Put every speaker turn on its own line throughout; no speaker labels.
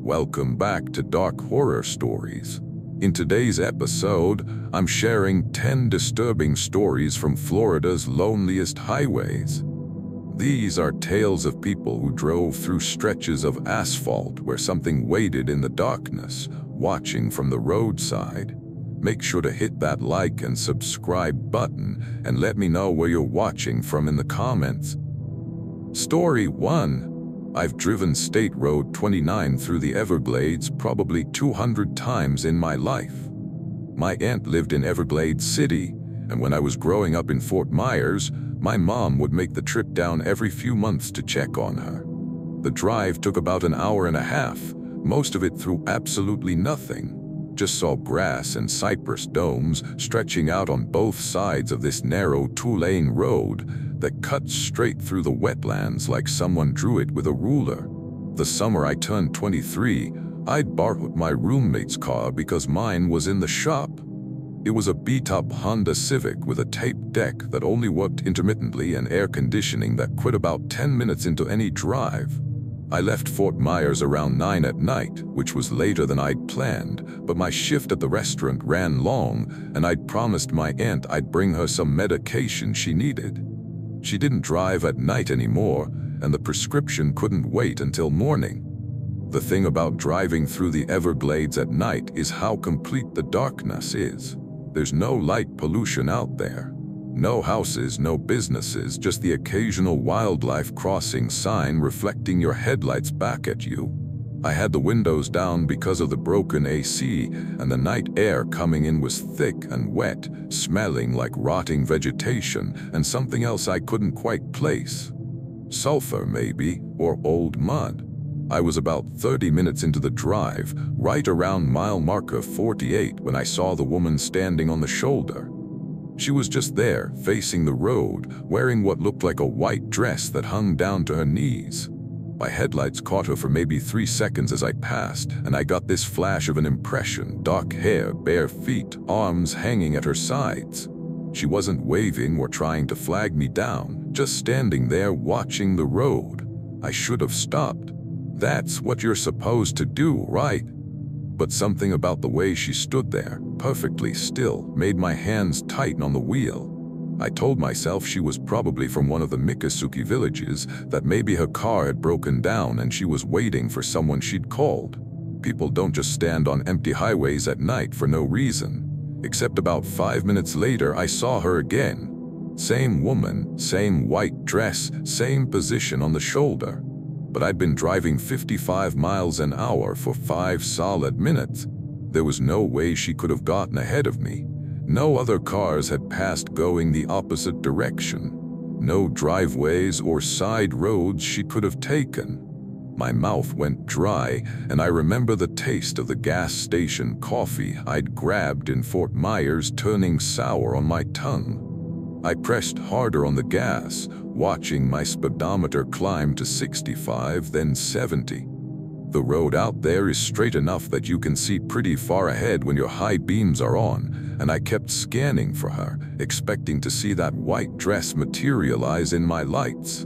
Welcome back to Dark Horror Stories. In today's episode, I'm sharing 10 disturbing stories from Florida's loneliest highways. These are tales of people who drove through stretches of asphalt where something waited in the darkness, watching from the roadside. Make sure to hit that like and subscribe button and let me know where you're watching from in the comments. Story 1. I've driven State Road 29 through the Everglades probably 200 times in my life. My aunt lived in Everglades City, and when I was growing up in Fort Myers, my mom would make the trip down every few months to check on her. The drive took about an hour and a half, most of it through absolutely nothing. Just saw grass and cypress domes stretching out on both sides of this narrow two-lane road that cuts straight through the wetlands like someone drew it with a ruler. The summer I turned 23, I'd borrowed my roommate's car because mine was in the shop. It was a beat-up Honda Civic with a taped deck that only worked intermittently and air conditioning that quit about 10 minutes into any drive. I left Fort Myers around 9 at night, which was later than I'd planned, but my shift at the restaurant ran long, and I'd promised my aunt I'd bring her some medication she needed. She didn't drive at night anymore, and the prescription couldn't wait until morning. The thing about driving through the Everglades at night is how complete the darkness is. There's no light pollution out there. No houses, no businesses, just the occasional wildlife crossing sign reflecting your headlights back at you. I had the windows down because of the broken AC, and the night air coming in was thick and wet, smelling like rotting vegetation and something else I couldn't quite place. Sulfur, maybe, or old mud. I was about 30 minutes into the drive, right around mile marker 48, when I saw the woman standing on the shoulder. She was just there, facing the road, wearing what looked like a white dress that hung down to her knees. My headlights caught her for maybe 3 seconds as I passed, and I got this flash of an impression: dark hair, bare feet, arms hanging at her sides. She wasn't waving or trying to flag me down, just standing there watching the road. I should have stopped. That's what you're supposed to do, right? But something about the way she stood there, perfectly still, made my hands tighten on the wheel. I told myself she was probably from one of the Miccosukee villages, that maybe her car had broken down and she was waiting for someone she'd called. People don't just stand on empty highways at night for no reason. Except about 5 minutes later, I saw her again. Same woman, same white dress, same position on the shoulder. But I'd been driving 55 miles an hour for 5 solid minutes. There was no way she could have gotten ahead of me. No other cars had passed going the opposite direction. No driveways or side roads she could have taken. My mouth went dry, and I remember the taste of the gas station coffee I'd grabbed in Fort Myers turning sour on my tongue. I pressed harder on the gas, watching my speedometer climb to 65, then 70. The road out there is straight enough that you can see pretty far ahead when your high beams are on, and I kept scanning for her, expecting to see that white dress materialize in my lights.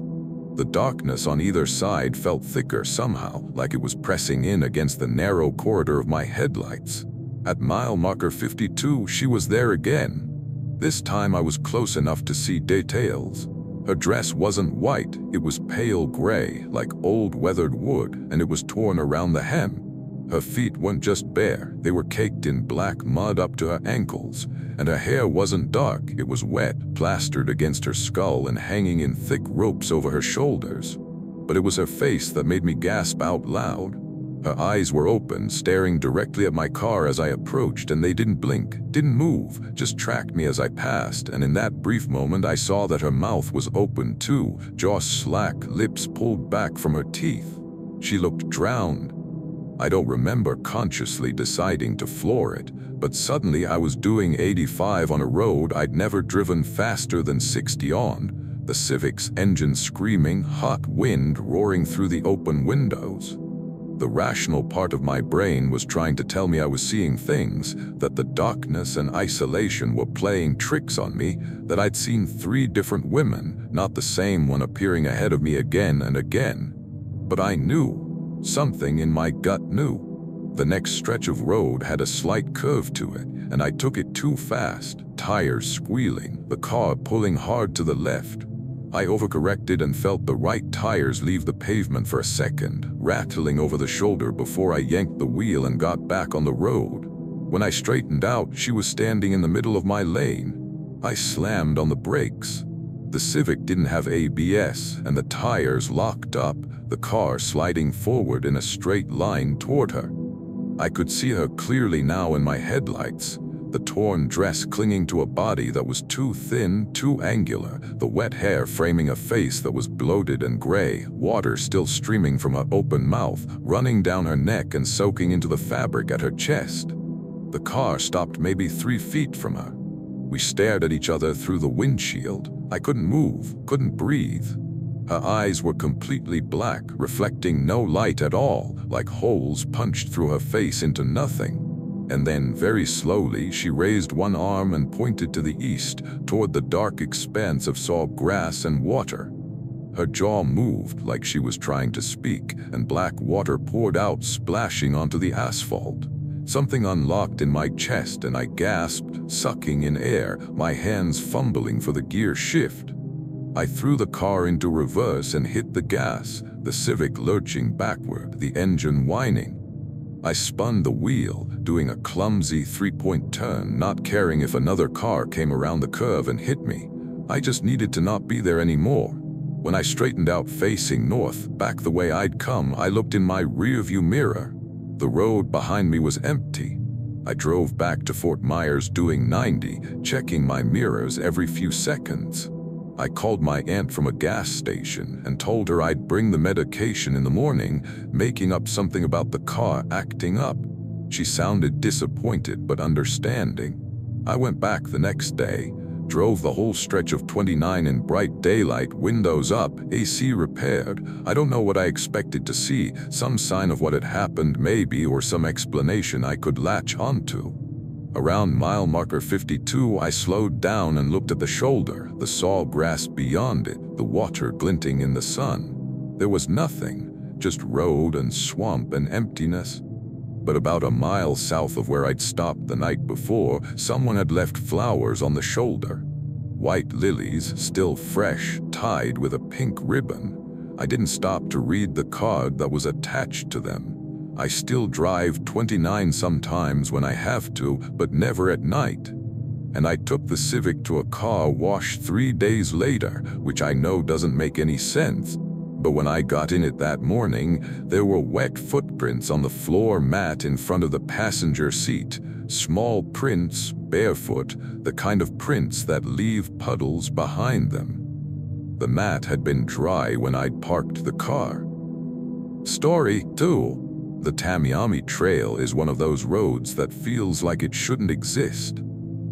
The darkness on either side felt thicker somehow, like it was pressing in against the narrow corridor of my headlights. At mile marker 52, she was there again. This time I was close enough to see details. Her dress wasn't white, it was pale gray, like old weathered wood, and it was torn around the hem. Her feet weren't just bare, they were caked in black mud up to her ankles, and her hair wasn't dark, it was wet, plastered against her skull and hanging in thick ropes over her shoulders. But it was her face that made me gasp out loud. Her eyes were open, staring directly at my car as I approached, and they didn't blink, didn't move, just tracked me as I passed, and in that brief moment I saw that her mouth was open too, jaw slack, lips pulled back from her teeth. She looked drowned. I don't remember consciously deciding to floor it, but suddenly I was doing 85 on a road I'd never driven faster than 60 on, the Civic's engine screaming, hot wind roaring through the open windows. The rational part of my brain was trying to tell me I was seeing things, that the darkness and isolation were playing tricks on me, that I'd seen 3 different women, not the same one appearing ahead of me again and again. But I knew. Something in my gut knew. The next stretch of road had a slight curve to it, and I took it too fast, tires squealing, the car pulling hard to the left. I overcorrected and felt the right tires leave the pavement for a second, rattling over the shoulder before I yanked the wheel and got back on the road. When I straightened out, she was standing in the middle of my lane. I slammed on the brakes. The Civic didn't have ABS, and the tires locked up, the car sliding forward in a straight line toward her. I could see her clearly now in my headlights, the torn dress clinging to a body that was too thin, too angular, the wet hair framing a face that was bloated and gray, water still streaming from her open mouth, running down her neck and soaking into the fabric at her chest. The car stopped maybe 3 feet from her. We stared at each other through the windshield. I couldn't move, couldn't breathe. Her eyes were completely black, reflecting no light at all, like holes punched through her face into nothing. And then, very slowly, she raised one arm and pointed to the east, toward the dark expanse of saw grass and water. Her jaw moved like she was trying to speak, and black water poured out, splashing onto the asphalt. Something unlocked in my chest and I gasped, sucking in air, my hands fumbling for the gear shift. I threw the car into reverse and hit the gas, the Civic lurching backward, the engine whining. I spun the wheel, doing a clumsy 3-point turn, not caring if another car came around the curve and hit me. I just needed to not be there anymore. When I straightened out facing north, back the way I'd come, I looked in my rearview mirror. The road behind me was empty. I drove back to Fort Myers doing 90, checking my mirrors every few seconds. I called my aunt from a gas station and told her I'd bring the medication in the morning, making up something about the car acting up. She sounded disappointed but understanding. I went back the next day, drove the whole stretch of 29 in bright daylight, windows up, AC repaired. I don't know what I expected to see, some sign of what had happened maybe, or some explanation I could latch onto. Around mile marker 52, I slowed down and looked at the shoulder, the saw grass beyond it, the water glinting in the sun. There was nothing, just road and swamp and emptiness. But about a mile south of where I'd stopped the night before, someone had left flowers on the shoulder. White lilies, still fresh, tied with a pink ribbon. I didn't stop to read the card that was attached to them. I still drive 29 sometimes when I have to, but never at night. And I took the Civic to a car wash 3 days later, which I know doesn't make any sense. But when I got in it that morning, there were wet footprints on the floor mat in front of the passenger seat. Small prints, barefoot, the kind of prints that leave puddles behind them. The mat had been dry when I'd parked the car. Story 2. The Tamiami Trail is one of those roads that feels like it shouldn't exist.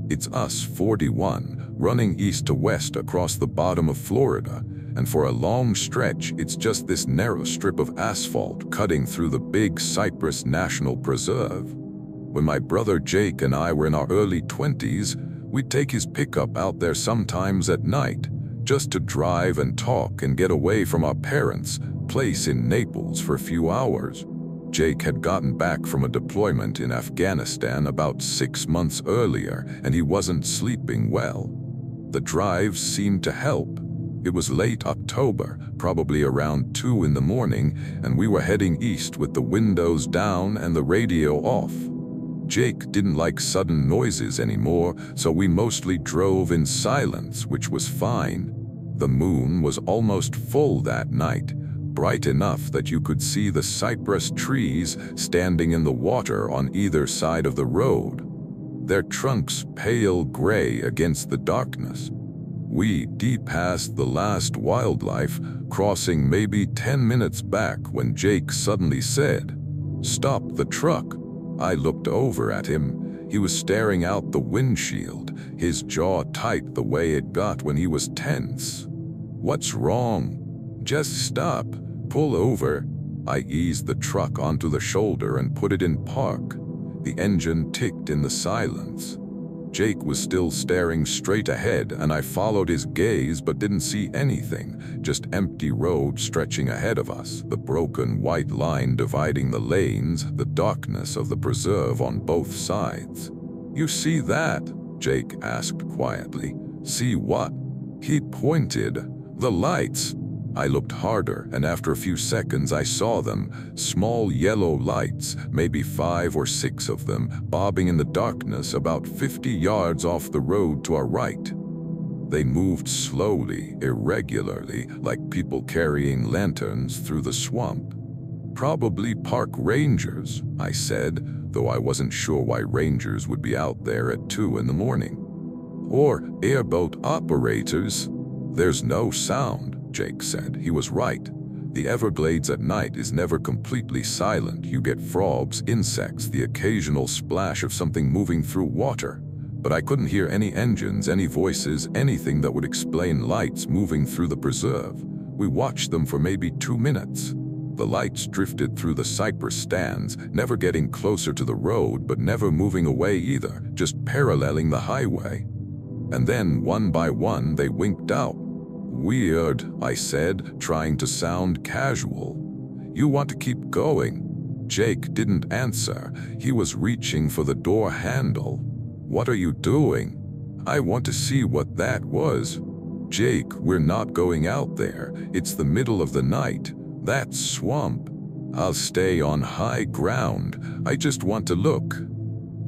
It's US 41, running east to west across the bottom of Florida, and for a long stretch it's just this narrow strip of asphalt cutting through the Big Cypress National Preserve. When my brother Jake and I were in our early 20s, we'd take his pickup out there sometimes at night, just to drive and talk and get away from our parents' place in Naples for a few hours. Jake had gotten back from a deployment in Afghanistan about 6 months earlier, and he wasn't sleeping well. The drive seemed to help. It was late October, probably around 2 in the morning, and we were heading east with the windows down and the radio off. Jake didn't like sudden noises anymore, so we mostly drove in silence, which was fine. The moon was almost full that night, bright enough that you could see the cypress trees standing in the water on either side of the road, their trunks pale gray against the darkness. We passed the last wildlife, crossing maybe 10 minutes back when Jake suddenly said, "Stop the truck." I looked over at him. He was staring out the windshield, his jaw tight the way it got when he was tense. "What's wrong?" "Just stop. Pull over." I eased the truck onto the shoulder and put it in park. The engine ticked in the silence. Jake was still staring straight ahead, and I followed his gaze but didn't see anything, just empty road stretching ahead of us, the broken white line dividing the lanes, the darkness of the preserve on both sides. "You see that?" Jake asked quietly. "See what?" He pointed. "The lights." I looked harder, and after a few seconds I saw them, small yellow lights, maybe 5 or 6 of them, bobbing in the darkness about 50 yards off the road to our right. They moved slowly, irregularly, like people carrying lanterns through the swamp. "Probably park rangers," I said, though I wasn't sure why rangers would be out there at 2 in the morning. "Or airboat operators." "There's no sound," Jake said. He was right. The Everglades at night is never completely silent. You get frogs, insects, the occasional splash of something moving through water. But I couldn't hear any engines, any voices, anything that would explain lights moving through the preserve. We watched them for maybe 2 minutes. The lights drifted through the cypress stands, never getting closer to the road but never moving away either, just paralleling the highway. And then, one by one, they winked out. "Weird," I said, trying to sound casual. "You want to keep going?" Jake didn't answer. He was reaching for the door handle. "What are you doing?" "I want to see what that was." "Jake, we're not going out there. It's the middle of the night. That's swamp." "I'll stay on high ground. I just want to look."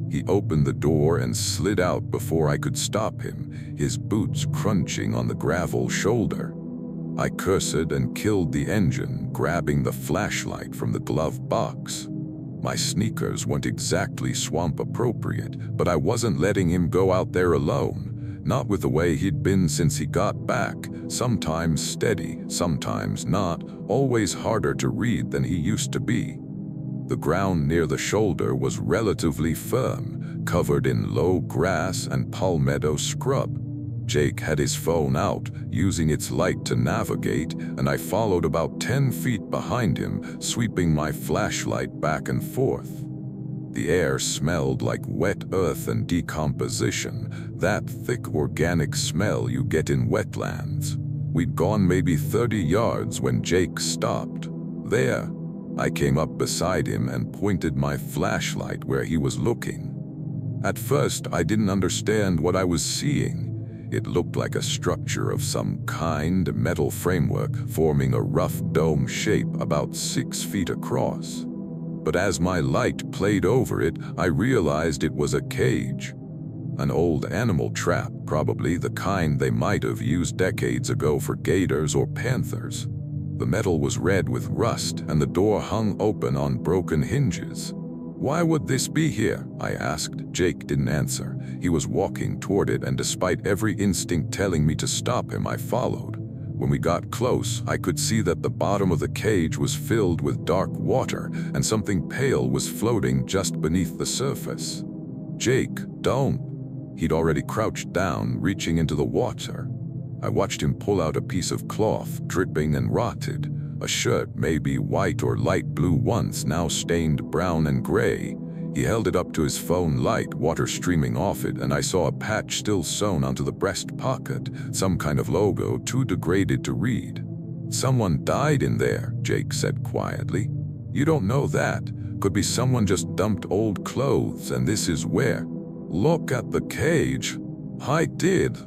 He opened the door and slid out before I could stop him, his boots crunching on the gravel shoulder. I cursed and killed the engine, grabbing the flashlight from the glove box. My sneakers weren't exactly swamp appropriate, but I wasn't letting him go out there alone, not with the way he'd been since he got back, sometimes steady, sometimes not, always harder to read than he used to be. The ground near the shoulder was relatively firm, covered in low grass and palmetto scrub. Jake had his phone out, using its light to navigate, and I followed about 10 feet behind him, sweeping my flashlight back and forth. The air smelled like wet earth and decomposition, that thick organic smell you get in wetlands. We'd gone maybe 30 yards when Jake stopped. "There." I came up beside him and pointed my flashlight where he was looking. At first, I didn't understand what I was seeing. It looked like a structure of some kind, metal framework forming a rough dome shape about 6 feet across. But as my light played over it, I realized it was a cage. An old animal trap, probably the kind they might have used decades ago for gators or panthers. The metal was red with rust, and the door hung open on broken hinges. "Why would this be here?" I asked. Jake didn't answer. He was walking toward it, and despite every instinct telling me to stop him, I followed. When we got close, I could see that the bottom of the cage was filled with dark water, and something pale was floating just beneath the surface. "Jake, don't." He'd already crouched down, reaching into the water. I watched him pull out a piece of cloth, dripping and rotted. A shirt, maybe white or light blue once, now stained brown and gray. He held it up to his phone light, water streaming off it, and I saw a patch still sewn onto the breast pocket, some kind of logo too degraded to read. "Someone died in there," Jake said quietly. "You don't know that. Could be someone just dumped old clothes, and this is where." "Look at the cage." I did.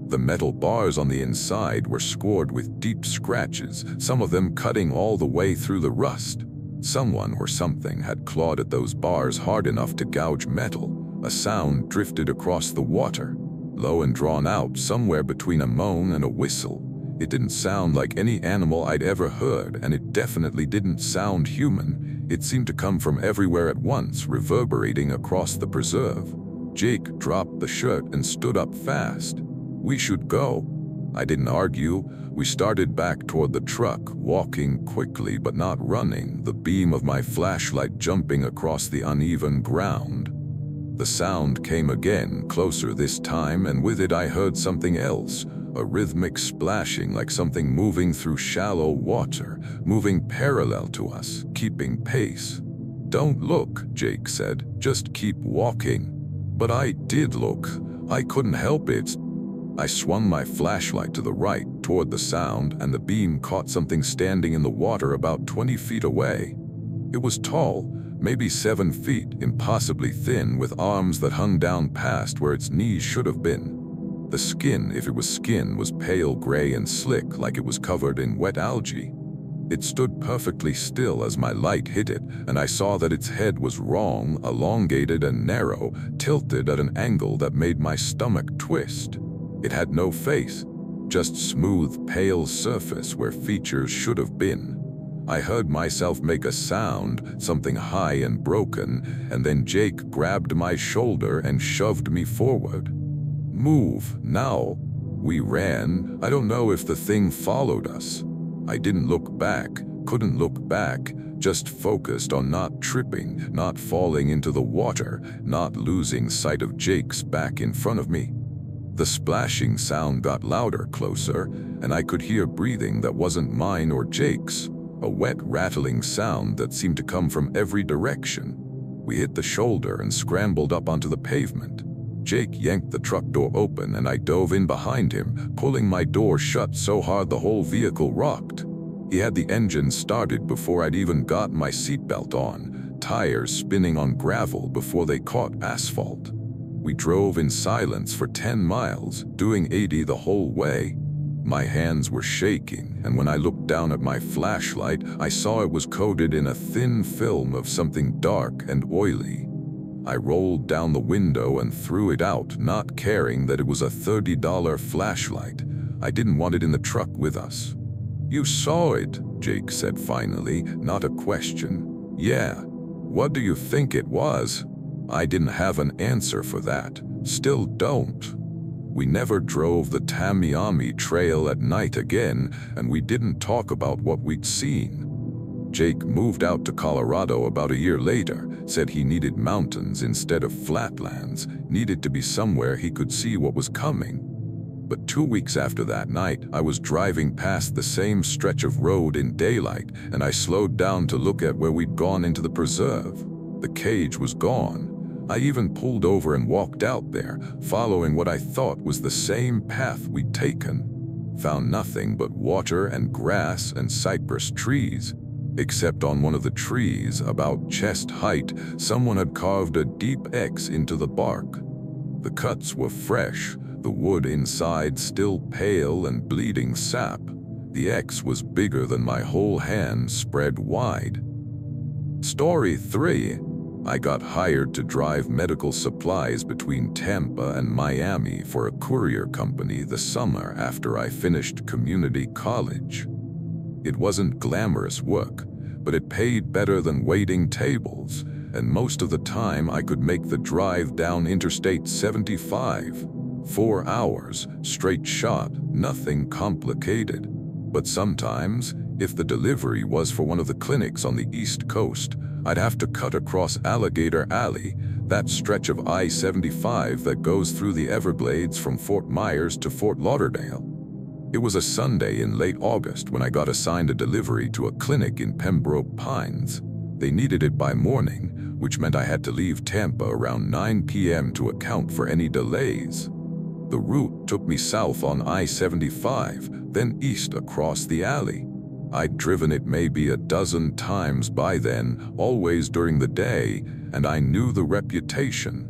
The metal bars on the inside were scored with deep scratches, some of them cutting all the way through the rust. Someone or something had clawed at those bars hard enough to gouge metal. A sound drifted across the water, low and drawn out, somewhere between a moan and a whistle. It didn't sound like any animal I'd ever heard, and it definitely didn't sound human. It seemed to come from everywhere at once, reverberating across the preserve. Jake dropped the shirt and stood up fast. "We should go." I didn't argue. We started back toward the truck, walking quickly but not running, the beam of my flashlight jumping across the uneven ground. The sound came again, closer this time, and with it I heard something else, a rhythmic splashing like something moving through shallow water, moving parallel to us, keeping pace. "Don't look," Jake said. "Just keep walking." But I did look. I couldn't help it. I swung my flashlight to the right, toward the sound, and the beam caught something standing in the water about 20 feet away. It was tall, maybe 7 feet, impossibly thin, with arms that hung down past where its knees should have been. The skin, if it was skin, was pale gray and slick, like it was covered in wet algae. It stood perfectly still as my light hit it, and I saw that its head was wrong, elongated and narrow, tilted at an angle that made my stomach twist. It had no face, just smooth, pale surface where features should have been. I heard myself make a sound, something high and broken, and then Jake grabbed my shoulder and shoved me forward. "Move, now." We ran. I don't know if the thing followed us. I didn't look back, couldn't look back, just focused on not tripping, not falling into the water, not losing sight of Jake's back in front of me. The splashing sound got louder, closer, and I could hear breathing that wasn't mine or Jake's, a wet, rattling sound that seemed to come from every direction. We hit the shoulder and scrambled up onto the pavement. Jake yanked the truck door open and I dove in behind him, pulling my door shut so hard the whole vehicle rocked. He had the engine started before I'd even got my seatbelt on, tires spinning on gravel before they caught asphalt. We drove in silence for 10 miles, doing 80 the whole way. My hands were shaking, and when I looked down at my flashlight, I saw it was coated in a thin film of something dark and oily. I rolled down the window and threw it out, not caring that it was a $30 flashlight. I didn't want it in the truck with us. "You saw it," Jake said finally, not a question. "Yeah. What do you think it was?" I didn't have an answer for that. Still don't. We never drove the Tamiami Trail at night again, and we didn't talk about what we'd seen. Jake moved out to Colorado about a year later, said he needed mountains instead of flatlands, needed to be somewhere he could see what was coming. But 2 weeks after that night, I was driving past the same stretch of road in daylight, and I slowed down to look at where we'd gone into the preserve. The cage was gone. I even pulled over and walked out there, following what I thought was the same path we'd taken. Found nothing but water and grass and cypress trees. Except on one of the trees, about chest height, someone had carved a deep X into the bark. The cuts were fresh, the wood inside still pale and bleeding sap. The X was bigger than my whole hand spread wide. Story 3. I got hired to drive medical supplies between Tampa and Miami for a courier company the summer after I finished community college. It wasn't glamorous work, but it paid better than waiting tables, and most of the time I could make the drive down Interstate 75. 4 hours, straight shot, nothing complicated. But sometimes, if the delivery was for one of the clinics on the East Coast, I'd have to cut across Alligator Alley, that stretch of I-75 that goes through the Everglades from Fort Myers to Fort Lauderdale. It was a Sunday in late August when I got assigned a delivery to a clinic in Pembroke Pines. They needed it by morning, which meant I had to leave Tampa around 9 p.m. to account for any delays. The route took me south on I-75, then east across the alley. I'd driven it maybe a dozen times by then, always during the day, and I knew the reputation.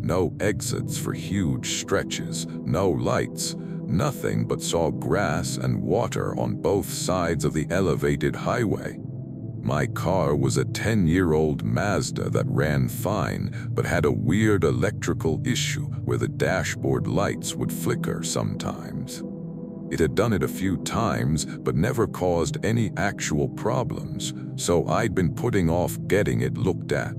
No exits for huge stretches, no lights, nothing but saw grass and water on both sides of the elevated highway. My car was a 10-year-old Mazda that ran fine, but had a weird electrical issue where the dashboard lights would flicker sometimes. It had done it a few times, but never caused any actual problems, so I'd been putting off getting it looked at.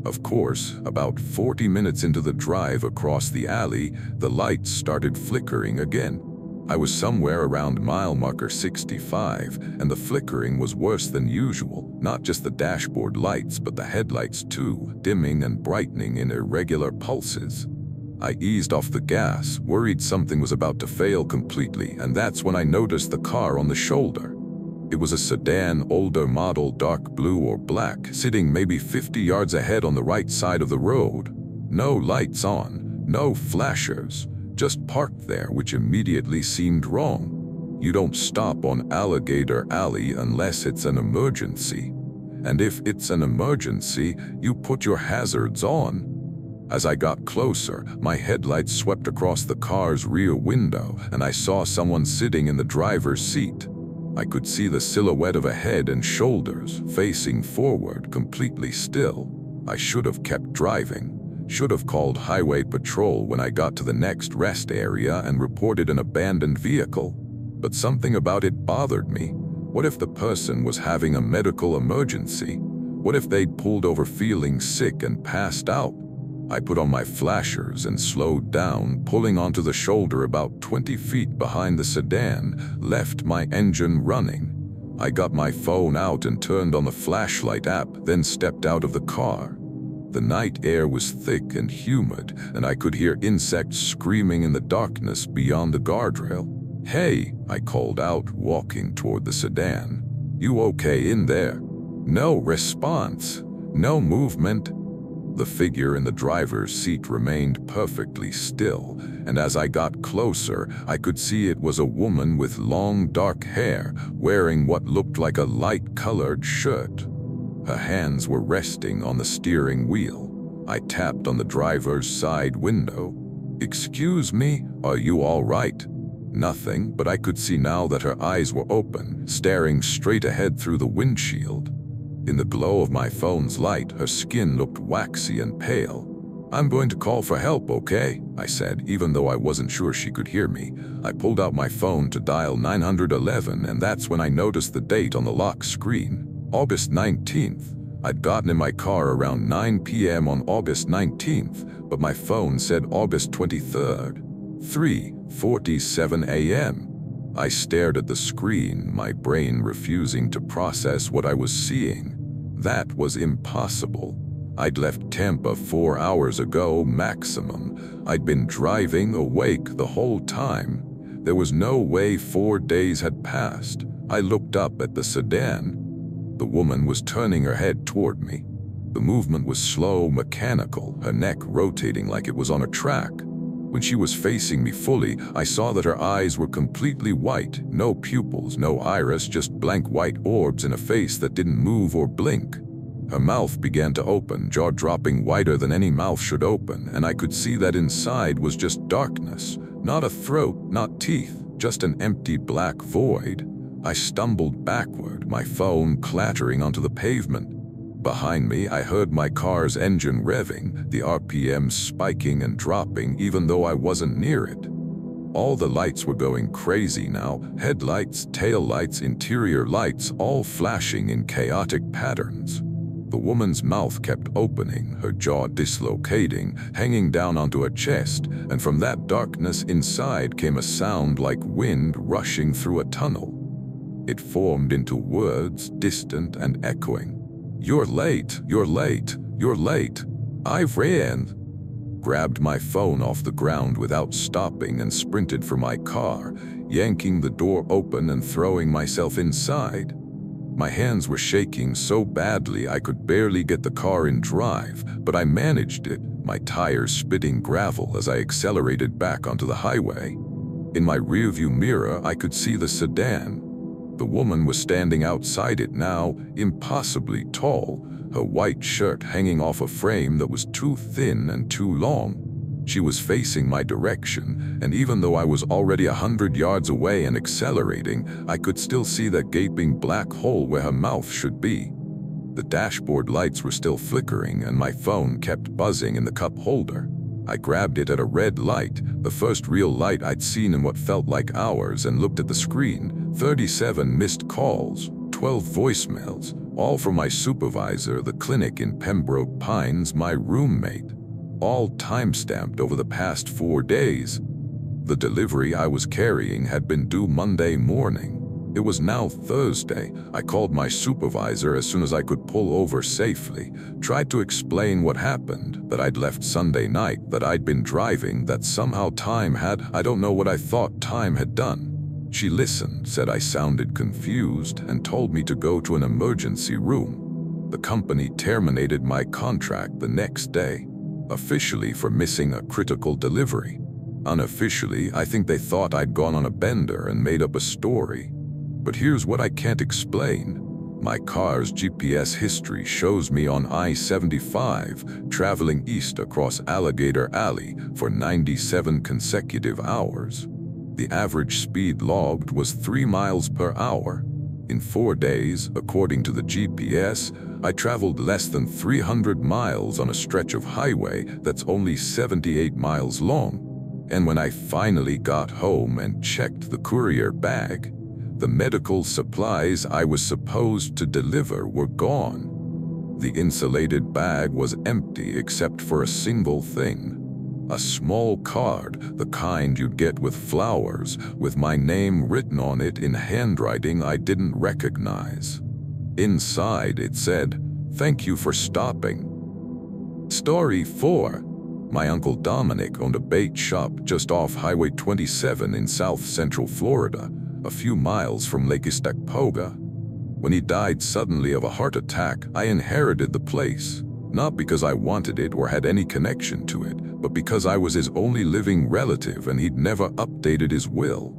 Of course, about 40 minutes into the drive across the alley, the lights started flickering again. I was somewhere around mile marker 65, and the flickering was worse than usual, not just the dashboard lights but the headlights too, dimming and brightening in irregular pulses. I eased off the gas, worried something was about to fail completely, and that's when I noticed the car on the shoulder. It was a sedan, older model, dark blue or black, sitting maybe 50 yards ahead on the right side of the road. No lights on, no flashers, just parked there, which immediately seemed wrong. You don't stop on Alligator Alley unless it's an emergency. And if it's an emergency, you put your hazards on. As I got closer, my headlights swept across the car's rear window, and I saw someone sitting in the driver's seat. I could see the silhouette of a head and shoulders, facing forward, completely still. I should have kept driving. Should have called highway patrol when I got to the next rest area and reported an abandoned vehicle. But something about it bothered me. What if the person was having a medical emergency? What if they'd pulled over feeling sick and passed out? I put on my flashers and slowed down, pulling onto the shoulder about 20 feet behind the sedan, left my engine running. I got my phone out and turned on the flashlight app, then stepped out of the car. The night air was thick and humid, and I could hear insects screaming in the darkness beyond the guardrail. "Hey," I called out, walking toward the sedan. "You okay in there?" No response, no movement. The figure in the driver's seat remained perfectly still, and as I got closer, I could see it was a woman with long dark hair, wearing what looked like a light-colored shirt. Her hands were resting on the steering wheel. I tapped on the driver's side window. "Excuse me, are you all right?" Nothing, but I could see now that her eyes were open, staring straight ahead through the windshield. In the glow of my phone's light, her skin looked waxy and pale. "I'm going to call for help, okay?" I said, even though I wasn't sure she could hear me. I pulled out my phone to dial 911, and that's when I noticed the date on the lock screen. August 19th. I'd gotten in my car around 9 p.m. on August 19th, but my phone said August 23rd. 3:47 a.m. I stared at the screen, my brain refusing to process what I was seeing. That was impossible. I'd left Tampa 4 hours ago maximum. I'd been driving awake the whole time. There was no way 4 days had passed. I looked up at the sedan. The woman was turning her head toward me. The movement was slow, mechanical, her neck rotating like it was on a track. When she was facing me fully, I saw that her eyes were completely white, no pupils, no iris, just blank white orbs in a face that didn't move or blink. Her mouth began to open, jaw dropping wider than any mouth should open, and I could see that inside was just darkness. Not a throat, not teeth, just an empty black void. I stumbled backward, my phone clattering onto the pavement. Behind me, I heard my car's engine revving, the RPM spiking and dropping even though I wasn't near it. All the lights were going crazy now, headlights, taillights, interior lights, all flashing in chaotic patterns. The woman's mouth kept opening, her jaw dislocating, hanging down onto her chest, and from that darkness inside came a sound like wind rushing through a tunnel. It formed into words, distant and echoing. "You're late, you're late, you're late." I ran, grabbed my phone off the ground without stopping and sprinted for my car, yanking the door open and throwing myself inside. My hands were shaking so badly I could barely get the car in drive, but I managed it, my tires spitting gravel as I accelerated back onto the highway. In my rearview mirror, I could see the sedan. The woman was standing outside it now, impossibly tall, her white shirt hanging off a frame that was too thin and too long. She was facing my direction, and even though I was already 100 yards away and accelerating, I could still see that gaping black hole where her mouth should be. The dashboard lights were still flickering, and my phone kept buzzing in the cup holder. I grabbed it at a red light, the first real light I'd seen in what felt like hours, and looked at the screen. 37 missed calls, 12 voicemails, all from my supervisor, the clinic in Pembroke Pines, my roommate. All time-stamped over the past 4 days. The delivery I was carrying had been due Monday morning. It was now Thursday. I called my supervisor as soon as I could pull over safely, tried to explain what happened, that I'd left Sunday night, that I'd been driving, that somehow time had, I don't know what I thought time had done. She listened, said I sounded confused, and told me to go to an emergency room. The company terminated my contract the next day. officially for missing a critical delivery. Unofficially, I think they thought I'd gone on a bender and made up a story. But here's what I can't explain. My car's GPS history shows me on I-75 traveling east across Alligator Alley for 97 consecutive hours. The average speed logged was 3 miles per hour. In 4 days, according to the GPS, I traveled less than 300 miles on a stretch of highway that's only 78 miles long. And when I finally got home and checked the courier bag, the medical supplies I was supposed to deliver were gone. The insulated bag was empty except for a single thing. A small card, the kind you'd get with flowers, with my name written on it in handwriting I didn't recognize. Inside it said, "Thank you for stopping." Story 4. My Uncle Dominic owned a bait shop just off Highway 27 in South Central Florida, a few miles from Lake Istokpoga. When he died suddenly of a heart attack, I inherited the place, not because I wanted it or had any connection to it, but because I was his only living relative and he'd never updated his will.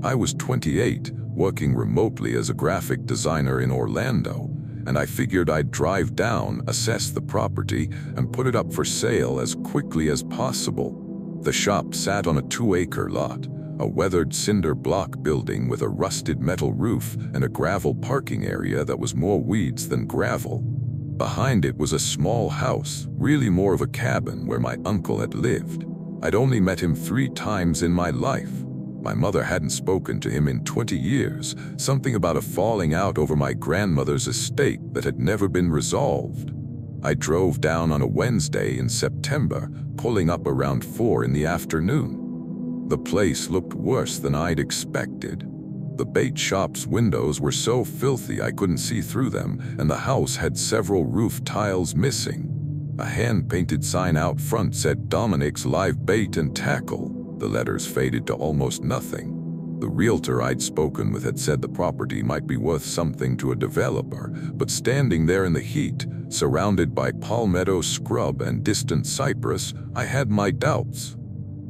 I was 28, working remotely as a graphic designer in Orlando, and I figured I'd drive down, assess the property, and put it up for sale as quickly as possible. The shop sat on a 2-acre lot, a weathered cinder block building with a rusted metal roof and a gravel parking area that was more weeds than gravel. Behind it was a small house, really more of a cabin where my uncle had lived. I'd only met him 3 times in my life. My mother hadn't spoken to him in 20 years, something about a falling out over my grandmother's estate that had never been resolved. I drove down on a Wednesday in September, pulling up around 4 in the afternoon. The place looked worse than I'd expected. The bait shop's windows were so filthy I couldn't see through them, and the house had several roof tiles missing. A hand-painted sign out front said Dominic's Live Bait and Tackle. The letters faded to almost nothing. The realtor I'd spoken with had said the property might be worth something to a developer, but standing there in the heat, surrounded by palmetto scrub and distant cypress, I had my doubts.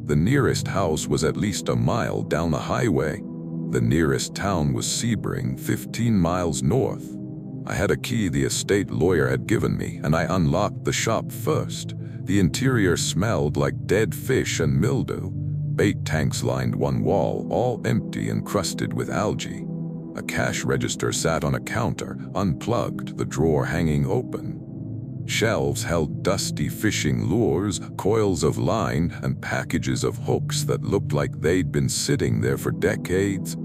The nearest house was at least a mile down the highway. The nearest town was Sebring, 15 miles north. I had a key the estate lawyer had given me, and I unlocked the shop first. The interior smelled like dead fish and mildew. Bait tanks lined one wall, all empty and crusted with algae. A cash register sat on a counter, unplugged, the drawer hanging open. Shelves held dusty fishing lures, coils of line, and packages of hooks that looked like they'd been sitting there for decades.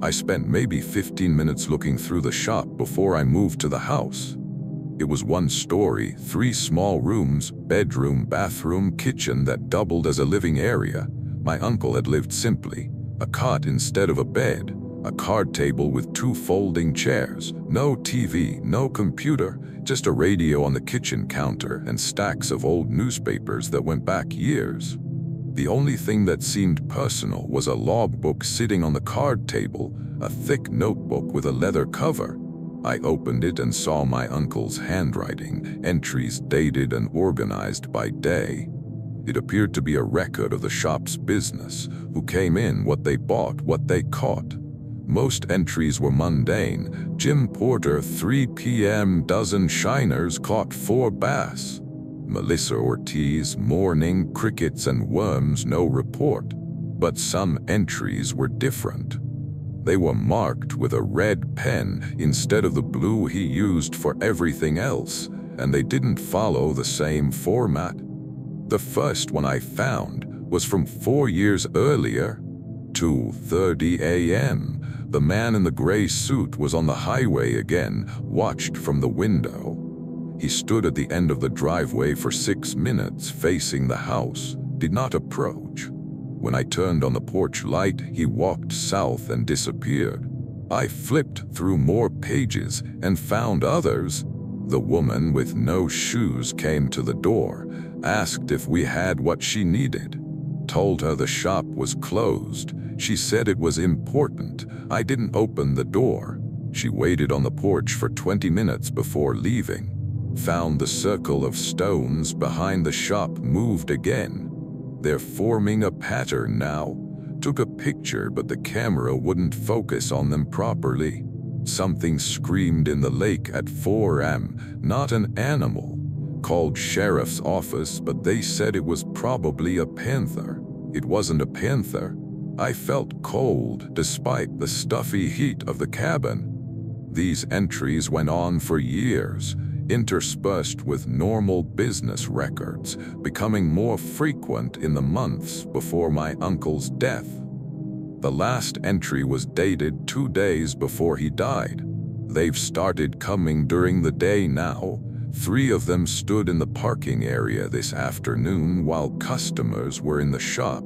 I spent maybe 15 minutes looking through the shop before I moved to the house. It was 1 story, 3 small rooms, bedroom, bathroom, kitchen that doubled as a living area. My uncle had lived simply, a cot instead of a bed, a card table with 2 folding chairs, no TV, no computer, just a radio on the kitchen counter and stacks of old newspapers that went back years. The only thing that seemed personal was a logbook sitting on the card table, a thick notebook with a leather cover. I opened it and saw my uncle's handwriting, entries dated and organized by day. It appeared to be a record of the shop's business, who came in, what they bought, what they caught. Most entries were mundane. Jim Porter, 3 p.m., dozen shiners, caught 4 bass. Melissa Ortiz, morning, crickets and worms, no report. But some entries were different. They were marked with a red pen instead of the blue he used for everything else, and they didn't follow the same format. The first one I found was from 4 years earlier. 2:30 a.m. The man in the gray suit was on the highway again, watched from the window. He stood at the end of the driveway for 6 minutes facing the house, did not approach. When I turned on the porch light, he walked south and disappeared. I flipped through more pages and found others. The woman with no shoes came to the door, asked if we had what she needed. Told her the shop was closed. She said it was important. I didn't open the door. She waited on the porch for 20 minutes before leaving. Found the circle of stones behind the shop moved again. They're forming a pattern now. Took a picture, but the camera wouldn't focus on them properly. Something screamed in the lake at 4 a.m., not an animal. Called sheriff's office, but they said it was probably a panther. It wasn't a panther. I felt cold despite the stuffy heat of the cabin. These entries went on for years, interspersed with normal business records, becoming more frequent in the months before my uncle's death. The last entry was dated 2 days before he died. They've started coming during the day now. 3 of them stood in the parking area this afternoon while customers were in the shop.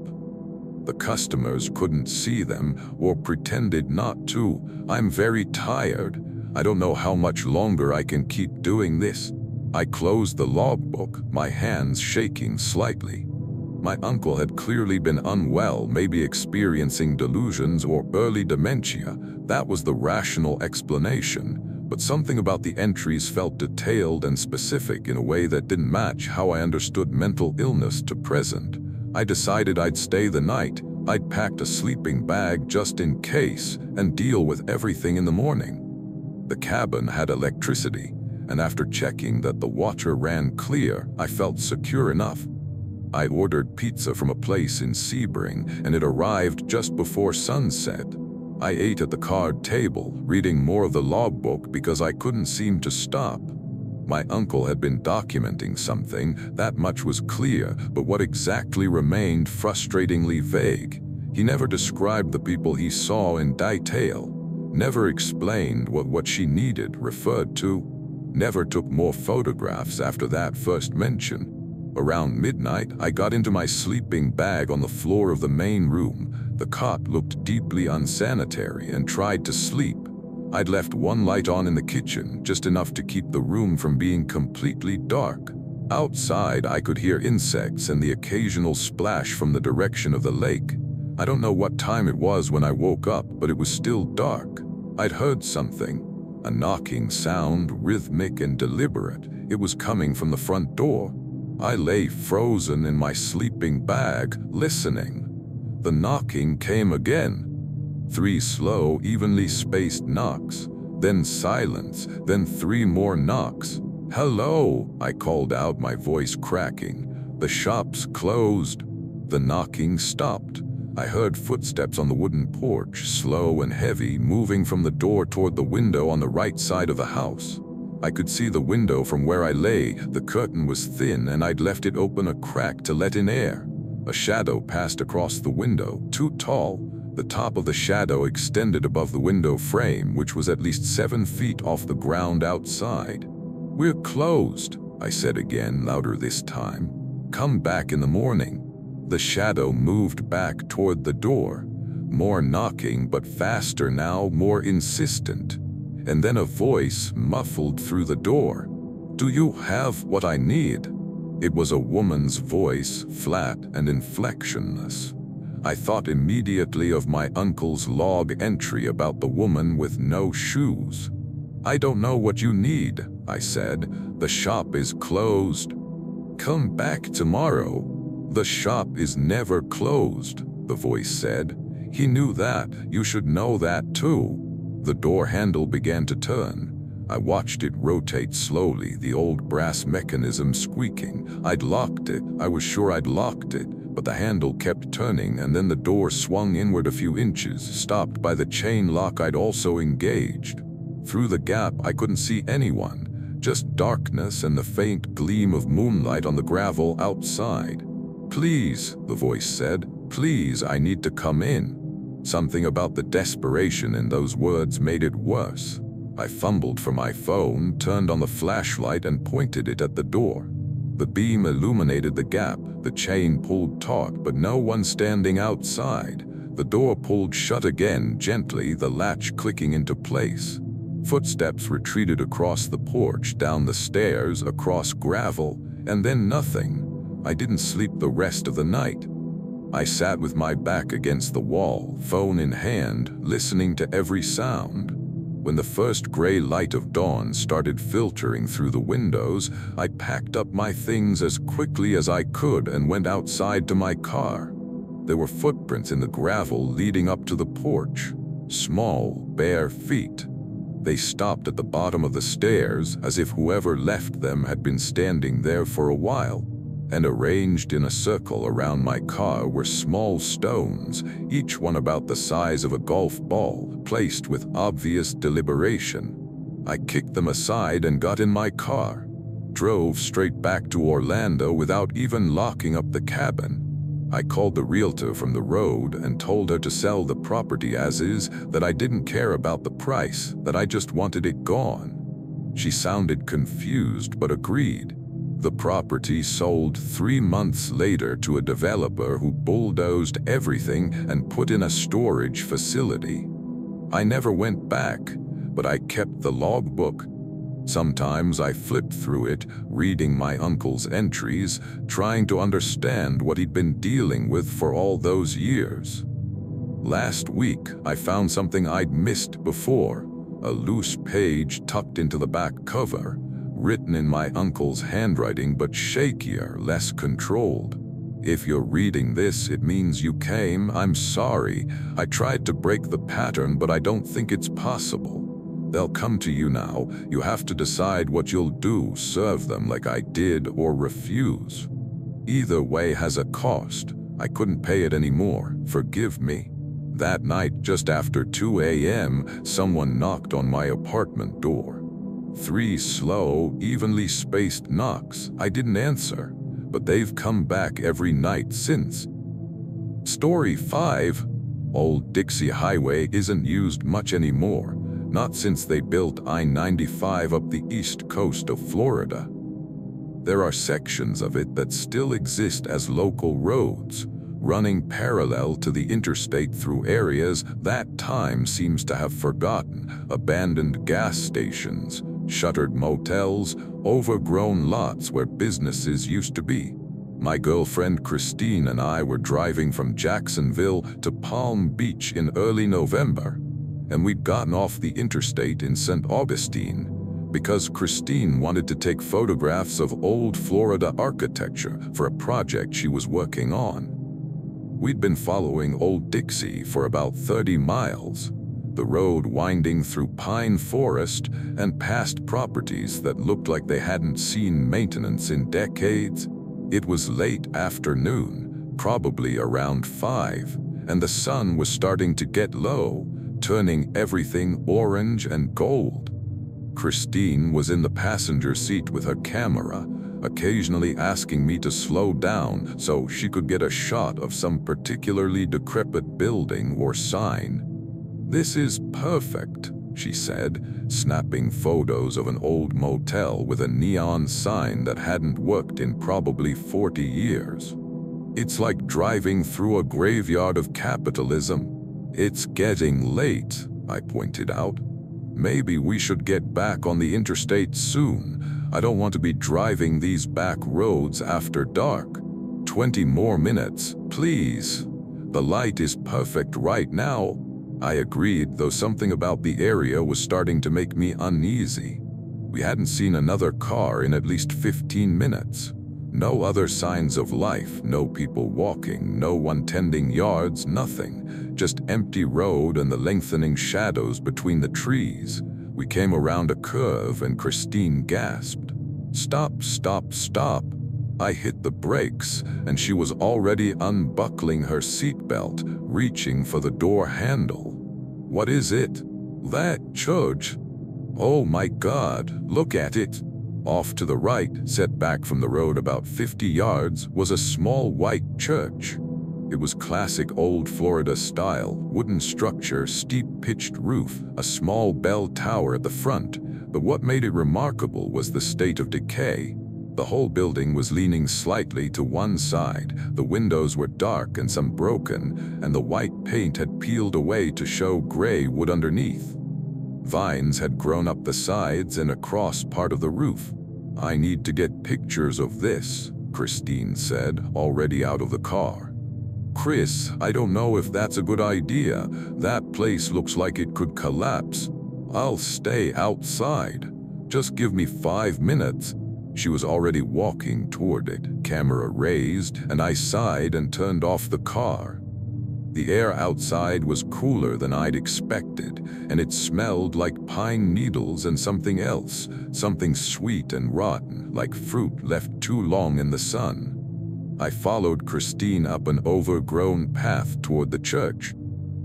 The customers couldn't see them or pretended not to. I'm very tired. I don't know how much longer I can keep doing this. I closed the logbook, my hands shaking slightly. My uncle had clearly been unwell, maybe experiencing delusions or early dementia. That was the rational explanation. But something about the entries felt detailed and specific in a way that didn't match how I understood mental illness to present. I decided I'd stay the night. I'd packed a sleeping bag just in case and deal with everything in the morning. The cabin had electricity, and after checking that the water ran clear, I felt secure enough. I ordered pizza from a place in Sebring, and it arrived just before sunset. I ate at the card table, reading more of the logbook because I couldn't seem to stop. My uncle had been documenting something, that much was clear, but what exactly remained frustratingly vague. He never described the people he saw in detail, never explained what she needed referred to, never took more photographs after that first mention. Around midnight, I got into my sleeping bag on the floor of the main room. The cot looked deeply unsanitary and tried to sleep. I'd left one light on in the kitchen, just enough to keep the room from being completely dark. Outside, I could hear insects and the occasional splash from the direction of the lake. I don't know what time it was when I woke up, but it was still dark. I'd heard something, a knocking sound, rhythmic and deliberate. It was coming from the front door. I lay frozen in my sleeping bag, listening. The knocking came again. 3 slow, evenly spaced knocks, then silence, then 3 more knocks. "Hello," I called out, my voice cracking. The shop's closed. The knocking stopped. I heard footsteps on the wooden porch, slow and heavy, moving from the door toward the window on the right side of the house. I could see the window from where I lay. The curtain was thin and I'd left it open a crack to let in air. A shadow passed across the window, too tall. The top of the shadow extended above the window frame, which was at least 7 feet off the ground outside. "We're closed," I said again, louder this time. "Come back in the morning." The shadow moved back toward the door. More knocking, but faster now, more insistent. And then a voice muffled through the door. "Do you have what I need?" It was a woman's voice, flat and inflectionless. I thought immediately of my uncle's log entry about the woman with no shoes. "I don't know what you need," I said. "The shop is closed." "Come back tomorrow." "The shop is never closed," the voice said. He knew that. You should know that too. The door handle began to turn. I watched it rotate slowly, the old brass mechanism squeaking. I'd locked it. I was sure I'd locked it, but the handle kept turning, and then the door swung inward a few inches, stopped by the chain lock I'd also engaged. Through the gap, I couldn't see anyone, just darkness and the faint gleam of moonlight on the gravel outside. "Please," the voice said, "please, I need to come in." Something about the desperation in those words made it worse. I fumbled for my phone, turned on the flashlight and pointed it at the door. The beam illuminated the gap, the chain pulled taut, but no one standing outside. The door pulled shut again, gently, the latch clicking into place. Footsteps retreated across the porch, down the stairs, across gravel, and then nothing. I didn't sleep the rest of the night. I sat with my back against the wall, phone in hand, listening to every sound. When the first gray light of dawn started filtering through the windows, I packed up my things as quickly as I could and went outside to my car. There were footprints in the gravel leading up to the porch, small, bare feet. They stopped at the bottom of the stairs as if whoever left them had been standing there for a while, and arranged in a circle around my car were small stones, each one about the size of a golf ball, placed with obvious deliberation. I kicked them aside and got in my car, drove straight back to Orlando without even locking up the cabin. I called the realtor from the road and told her to sell the property as is, that I didn't care about the price, that I just wanted it gone. She sounded confused but agreed. The property sold 3 months later to a developer who bulldozed everything and put in a storage facility. I never went back, but I kept the logbook. Sometimes I flipped through it, reading my uncle's entries, trying to understand what he'd been dealing with for all those years. Last week, I found something I'd missed before, a loose page tucked into the back cover, written in my uncle's handwriting but shakier, less controlled. If you're reading this, it means you came. I'm sorry. I tried to break the pattern, but I don't think it's possible. They'll come to you now. You have to decide what you'll do, serve them like I did, or refuse. Either way has a cost. I couldn't pay it anymore. Forgive me. That night, just after 2 a.m., someone knocked on my apartment door. 3 slow, evenly spaced knocks. I didn't answer, but they've come back every night since. Story 5. Old Dixie Highway isn't used much anymore. Not since they built I-95 up the east coast of Florida. There are sections of it that still exist as local roads, running parallel to the interstate through areas that time seems to have forgotten: abandoned gas stations, shuttered motels, overgrown lots where businesses used to be. My girlfriend Christine and I were driving from Jacksonville to Palm Beach in early November, and we'd gotten off the interstate in St. Augustine because Christine wanted to take photographs of old Florida architecture for a project she was working on. We'd been following Old Dixie for about 30 miles, the road winding through pine forest and past properties that looked like they hadn't seen maintenance in decades. It was late afternoon, probably around 5, and the sun was starting to get low, turning everything orange and gold. Christine was in the passenger seat with her camera, occasionally asking me to slow down so she could get a shot of some particularly decrepit building or sign. "This is perfect," she said, snapping photos of an old motel with a neon sign that hadn't worked in probably 40 years. "It's like driving through a graveyard of capitalism." "It's getting late," I pointed out. "Maybe we should get back on the interstate soon. I don't want to be driving these back roads after dark." 20 more minutes, please. The light is perfect right now." I agreed, though something about the area was starting to make me uneasy. We hadn't seen another car in at least 15 minutes. No other signs of life, no people walking, no one tending yards, nothing. Just empty road and the lengthening shadows between the trees. We came around a curve and Christine gasped. "Stop, stop, stop." I hit the brakes and she was already unbuckling her seatbelt, reaching for the door handle. "What is it?" "That church." "Oh my God, look at it." Off to the right, set back from the road about 50 yards, was a small white church. It was classic old Florida style, wooden structure, steep pitched roof, a small bell tower at the front, but what made it remarkable was the state of decay. The whole building was leaning slightly to one side, the windows were dark and some broken, and the white paint had peeled away to show gray wood underneath. Vines had grown up the sides and across part of the roof. "I need to get pictures of this," Christine said, already out of the car. "Chris, I don't know if that's a good idea. That place looks like it could collapse." I'll stay outside. Just give me 5 minutes." She was already walking toward it, camera raised, and I sighed and turned off the car. The air outside was cooler than I'd expected, and it smelled like pine needles and something else, something sweet and rotten, like fruit left too long in the sun. I followed Christine up an overgrown path toward the church.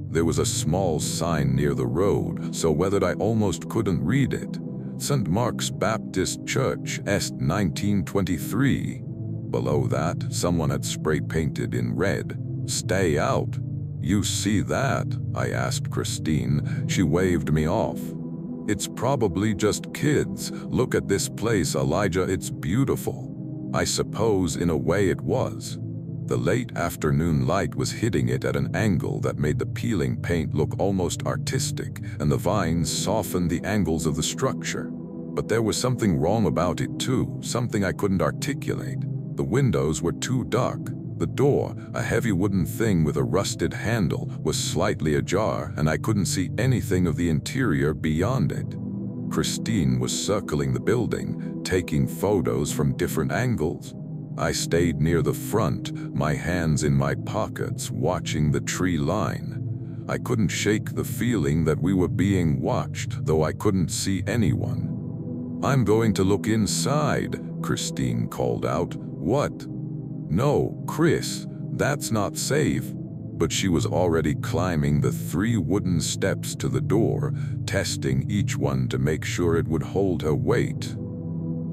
There was a small sign near the road, so weathered I almost couldn't read it. St. Mark's Baptist Church, Est 1923. Below that, someone had spray-painted in red, "Stay out." "You see that?" I asked Christine. She waved me off. "It's probably just kids. Look at this place, Elijah, it's beautiful." I suppose in a way it was. The late afternoon light was hitting it at an angle that made the peeling paint look almost artistic, and the vines softened the angles of the structure. But there was something wrong about it too, something I couldn't articulate. The windows were too dark. The door, a heavy wooden thing with a rusted handle, was slightly ajar, and I couldn't see anything of the interior beyond it. Christine was circling the building, taking photos from different angles. I stayed near the front, my hands in my pockets, watching the tree line. I couldn't shake the feeling that we were being watched, though I couldn't see anyone. "I'm going to look inside," Christine called out. "What?" "No, Chris, that's not safe." But she was already climbing the 3 wooden steps to the door, testing each one to make sure it would hold her weight.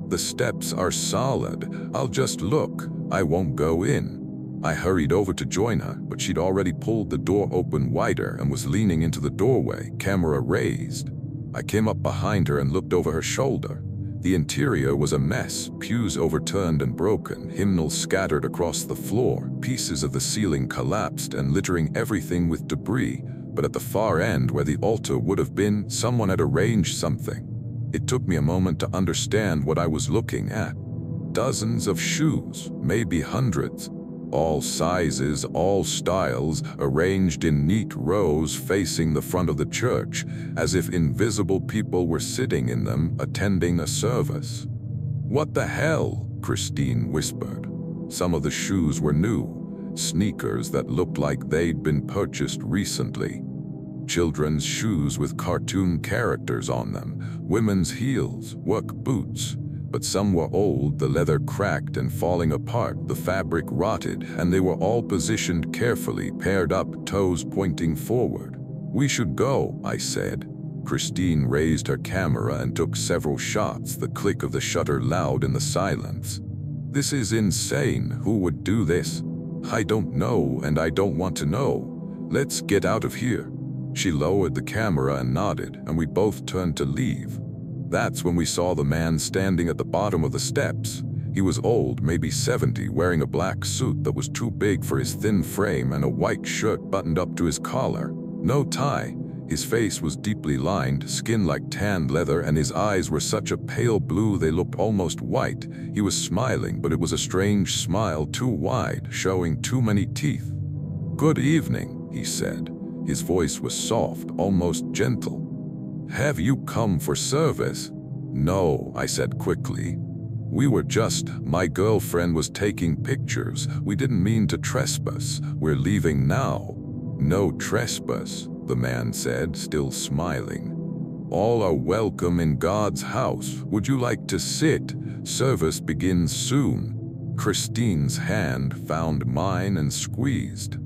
"The steps are solid. I'll just look. I won't go in." I hurried over to join her, but she'd already pulled the door open wider and was leaning into the doorway, camera raised. I came up behind her and looked over her shoulder. The interior was a mess, pews overturned and broken, hymnals scattered across the floor, pieces of the ceiling collapsed and littering everything with debris, but at the far end where the altar would have been, someone had arranged something. It took me a moment to understand what I was looking at. Dozens of shoes, maybe hundreds. All sizes, all styles, arranged in neat rows facing the front of the church, as if invisible people were sitting in them, attending a service. "What the hell?" Christine whispered. Some of the shoes were new, sneakers that looked like they'd been purchased recently. Children's shoes with cartoon characters on them, women's heels, work boots. But some were old, the leather cracked and falling apart, the fabric rotted, and they were all positioned carefully, paired up, toes pointing forward. "We should go," I said. Christine raised her camera and took several shots, the click of the shutter loud in the silence. "This is insane. Who would do this?" "I don't know, and I don't want to know. Let's get out of here." She lowered the camera and nodded, and we both turned to leave. That's when we saw the man standing at the bottom of the steps. He was old, maybe 70, wearing a black suit that was too big for his thin frame and a white shirt buttoned up to his collar. No tie. His face was deeply lined, skin like tanned leather, and his eyes were such a pale blue they looked almost white. He was smiling, but it was a strange smile, too wide, showing too many teeth. "Good evening," he said. His voice was soft, almost gentle. "Have you come for service?" "No," I said quickly. My girlfriend was taking pictures. We didn't mean to trespass. We're leaving now." "No trespass," the man said, still smiling. "All are welcome in God's house. Would you like to sit? Service begins soon." Christine's hand found mine and squeezed.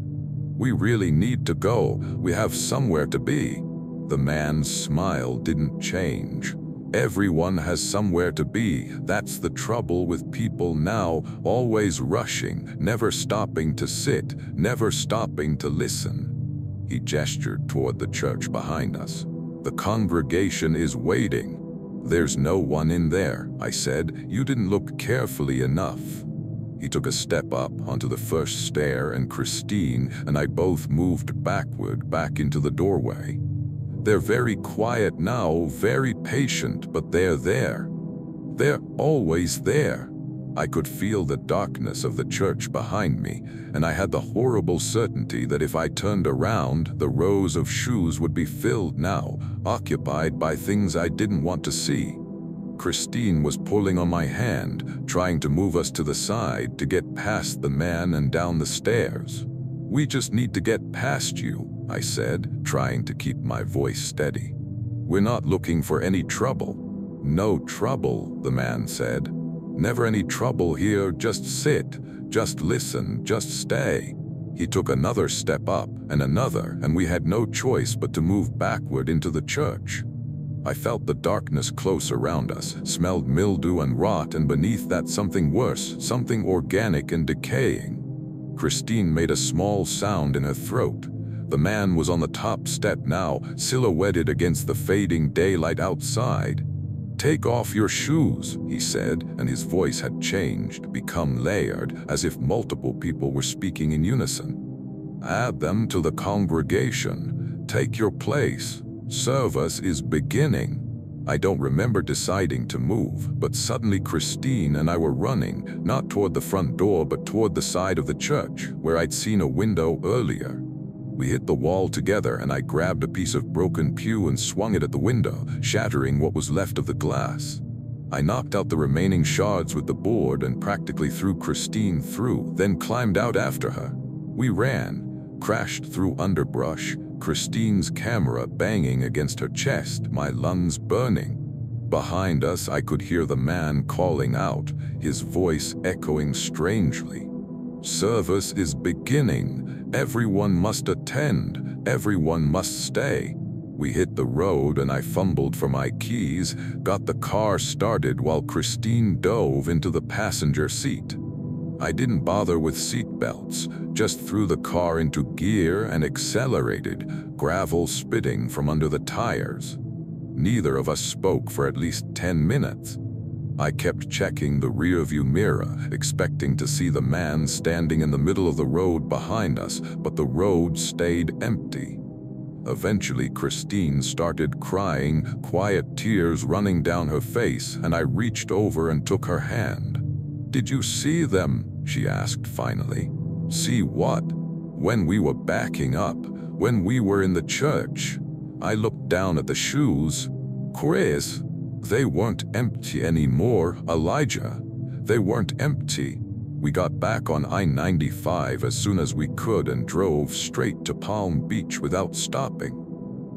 "We really need to go. We have somewhere to be." The man's smile didn't change. "Everyone has somewhere to be. That's the trouble with people now, always rushing, never stopping to sit, never stopping to listen." He gestured toward the church behind us. "The congregation is waiting." "There's no one in there," I said. "You didn't look carefully enough." He took a step up onto the first stair, and Christine and I both moved backward back into the doorway. "They're very quiet now, very patient, but they're there. They're always there." I could feel the darkness of the church behind me, and I had the horrible certainty that if I turned around, the rows of shoes would be filled now, occupied by things I didn't want to see. Christine was pulling on my hand, trying to move us to the side to get past the man and down the stairs. "We just need to get past you," I said, trying to keep my voice steady. "We're not looking for any trouble." "No trouble," the man said. "Never any trouble here, just sit, just listen, just stay." He took another step up and another, and we had no choice but to move backward into the church. I felt the darkness close around us, smelled mildew and rot, and beneath that something worse, something organic and decaying. Christine made a small sound in her throat. The man was on the top step now, silhouetted against the fading daylight outside. "Take off your shoes," he said, and his voice had changed, become layered, as if multiple people were speaking in unison. "Add them to the congregation. Take your place. Service is beginning." I don't remember deciding to move, but suddenly Christine and I were running, not toward the front door but toward the side of the church, where I'd seen a window earlier. We hit the wall together, and I grabbed a piece of broken pew and swung it at the window, shattering what was left of the glass. I knocked out the remaining shards with the board and practically threw Christine through, then climbed out after her. We ran, crashed through underbrush, Christine's camera banging against her chest, my lungs burning. Behind us, I could hear the man calling out, his voice echoing strangely. "Service is beginning. Everyone must attend. Everyone must stay." We hit the road, and I fumbled for my keys, got the car started while Christine dove into the passenger seat. I didn't bother with seat belts, just threw the car into gear and accelerated, gravel spitting from under the tires. Neither of us spoke for at least 10 minutes. I kept checking the rearview mirror, expecting to see the man standing in the middle of the road behind us, but the road stayed empty. Eventually, Christine started crying, quiet tears running down her face, and I reached over and took her hand. "Did you see them?" she asked finally. "See what?" "When we were backing up, when we were in the church." I looked down at the shoes. "Chris, they weren't empty anymore, Elijah. They weren't empty." We got back on I-95 as soon as we could and drove straight to Palm Beach without stopping.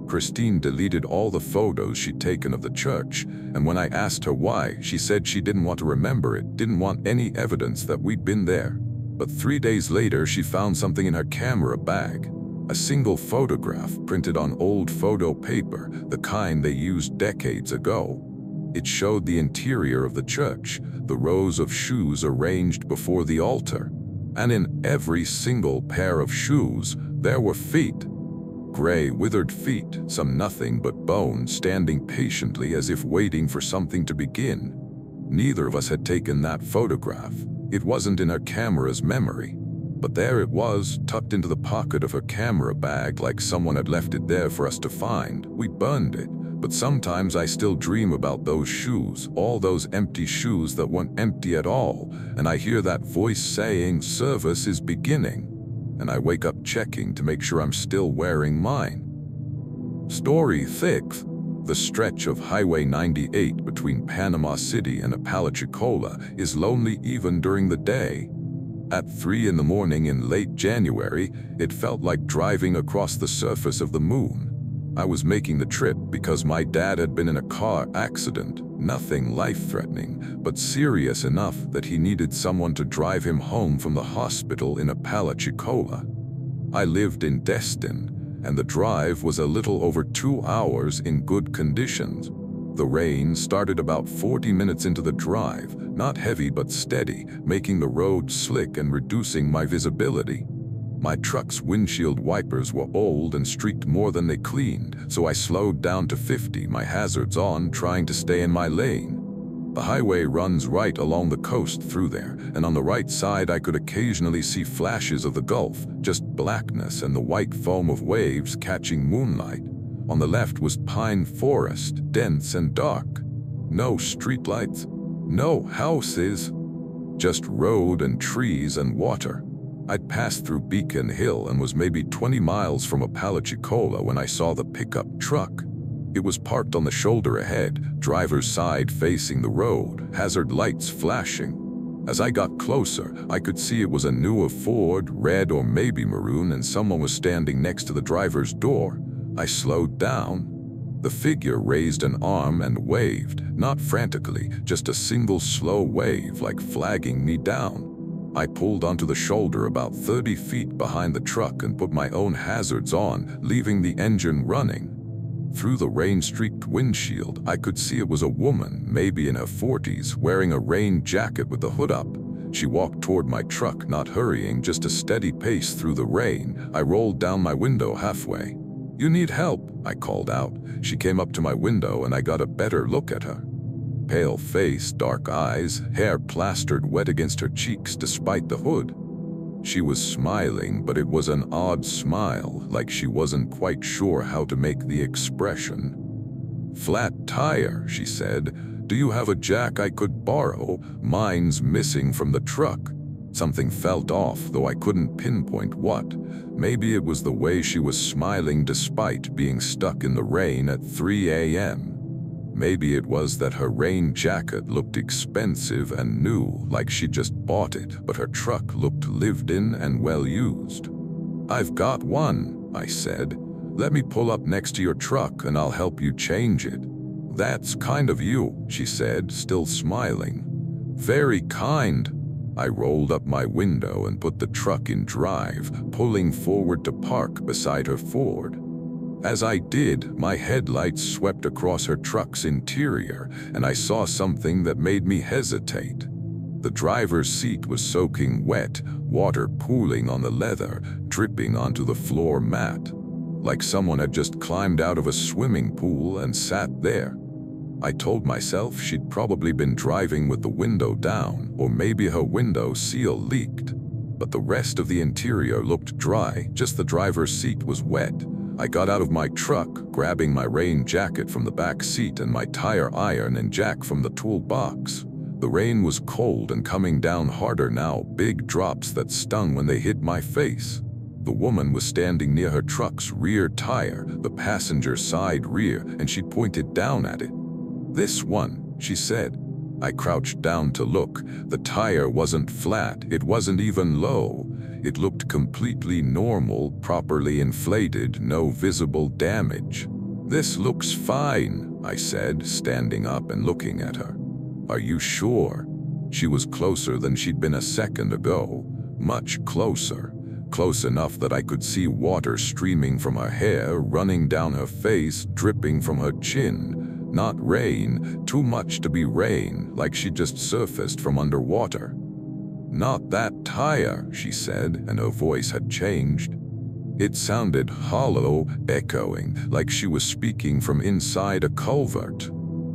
Christine deleted all the photos she'd taken of the church, and when I asked her why, she said she didn't want to remember it, didn't want any evidence that we'd been there. But 3 days later, she found something in her camera bag. A single photograph printed on old photo paper, the kind they used decades ago. It showed the interior of the church, the rows of shoes arranged before the altar. And in every single pair of shoes, there were feet. Gray, withered feet, some nothing but bone, standing patiently as if waiting for something to begin. Neither of us had taken that photograph. It wasn't in her camera's memory. But there it was, tucked into the pocket of her camera bag like someone had left it there for us to find. We burned it. But sometimes I still dream about those shoes, all those empty shoes that weren't empty at all, and I hear that voice saying, "Service is beginning." And I wake up checking to make sure I'm still wearing mine. Story 6. The stretch of Highway 98 between Panama City and Apalachicola is lonely even during the day. At 3 in the morning in late January, it felt like driving across the surface of the moon. I was making the trip because my dad had been in a car accident, nothing life-threatening, but serious enough that he needed someone to drive him home from the hospital in Apalachicola. I lived in Destin, and the drive was a little over 2 hours in good conditions. The rain started about 40 minutes into the drive, not heavy but steady, making the road slick and reducing my visibility. My truck's windshield wipers were old and streaked more than they cleaned, so I slowed down to 50, my hazards on, trying to stay in my lane. The highway runs right along the coast through there, and on the right side I could occasionally see flashes of the Gulf, just blackness and the white foam of waves catching moonlight. On the left was pine forest, dense and dark. No streetlights, no houses. Just road and trees and water. I'd passed through Beacon Hill and was maybe 20 miles from Apalachicola when I saw the pickup truck. It was parked on the shoulder ahead, driver's side facing the road, hazard lights flashing. As I got closer, I could see it was a newer Ford, red or maybe maroon, and someone was standing next to the driver's door. I slowed down. The figure raised an arm and waved, not frantically, just a single slow wave like flagging me down. I pulled onto the shoulder about 30 feet behind the truck and put my own hazards on, leaving the engine running. Through the rain-streaked windshield, I could see it was a woman, maybe in her 40s, wearing a rain jacket with the hood up. She walked toward my truck, not hurrying, just a steady pace through the rain. I rolled down my window halfway. "You need help," I called out. She came up to my window and I got a better look at her. Pale face, dark eyes, hair plastered wet against her cheeks despite the hood. She was smiling, but it was an odd smile, like she wasn't quite sure how to make the expression. "Flat tire," she said. "Do you have a jack I could borrow? Mine's missing from the truck." Something felt off, though I couldn't pinpoint what. Maybe it was the way she was smiling despite being stuck in the rain at 3 a.m. Maybe it was that her rain jacket looked expensive and new, like she just bought it, but her truck looked lived in and well used. "I've got one," I said. "Let me pull up next to your truck and I'll help you change it." "That's kind of you," she said, still smiling. "Very kind." I rolled up my window and put the truck in drive, pulling forward to park beside her Ford. As I did, my headlights swept across her truck's interior, and I saw something that made me hesitate. The driver's seat was soaking wet, water pooling on the leather, dripping onto the floor mat, like someone had just climbed out of a swimming pool and sat there. I told myself she'd probably been driving with the window down, or maybe her window seal leaked. But the rest of the interior looked dry, just the driver's seat was wet. I got out of my truck, grabbing my rain jacket from the back seat and my tire iron and jack from the toolbox. The rain was cold and coming down harder now, big drops that stung when they hit my face. The woman was standing near her truck's rear tire, the passenger side rear, and she pointed down at it. "This one," she said. I crouched down to look. The tire wasn't flat, it wasn't even low. It looked completely normal, properly inflated, no visible damage. "This looks fine," I said, standing up and looking at her. "Are you sure?" She was closer than she'd been a second ago, much closer. Close enough that I could see water streaming from her hair, running down her face, dripping from her chin. Not rain, too much to be rain, like she just surfaced from underwater. "Not that tire," she said, and her voice had changed. It sounded hollow, echoing, like she was speaking from inside a culvert.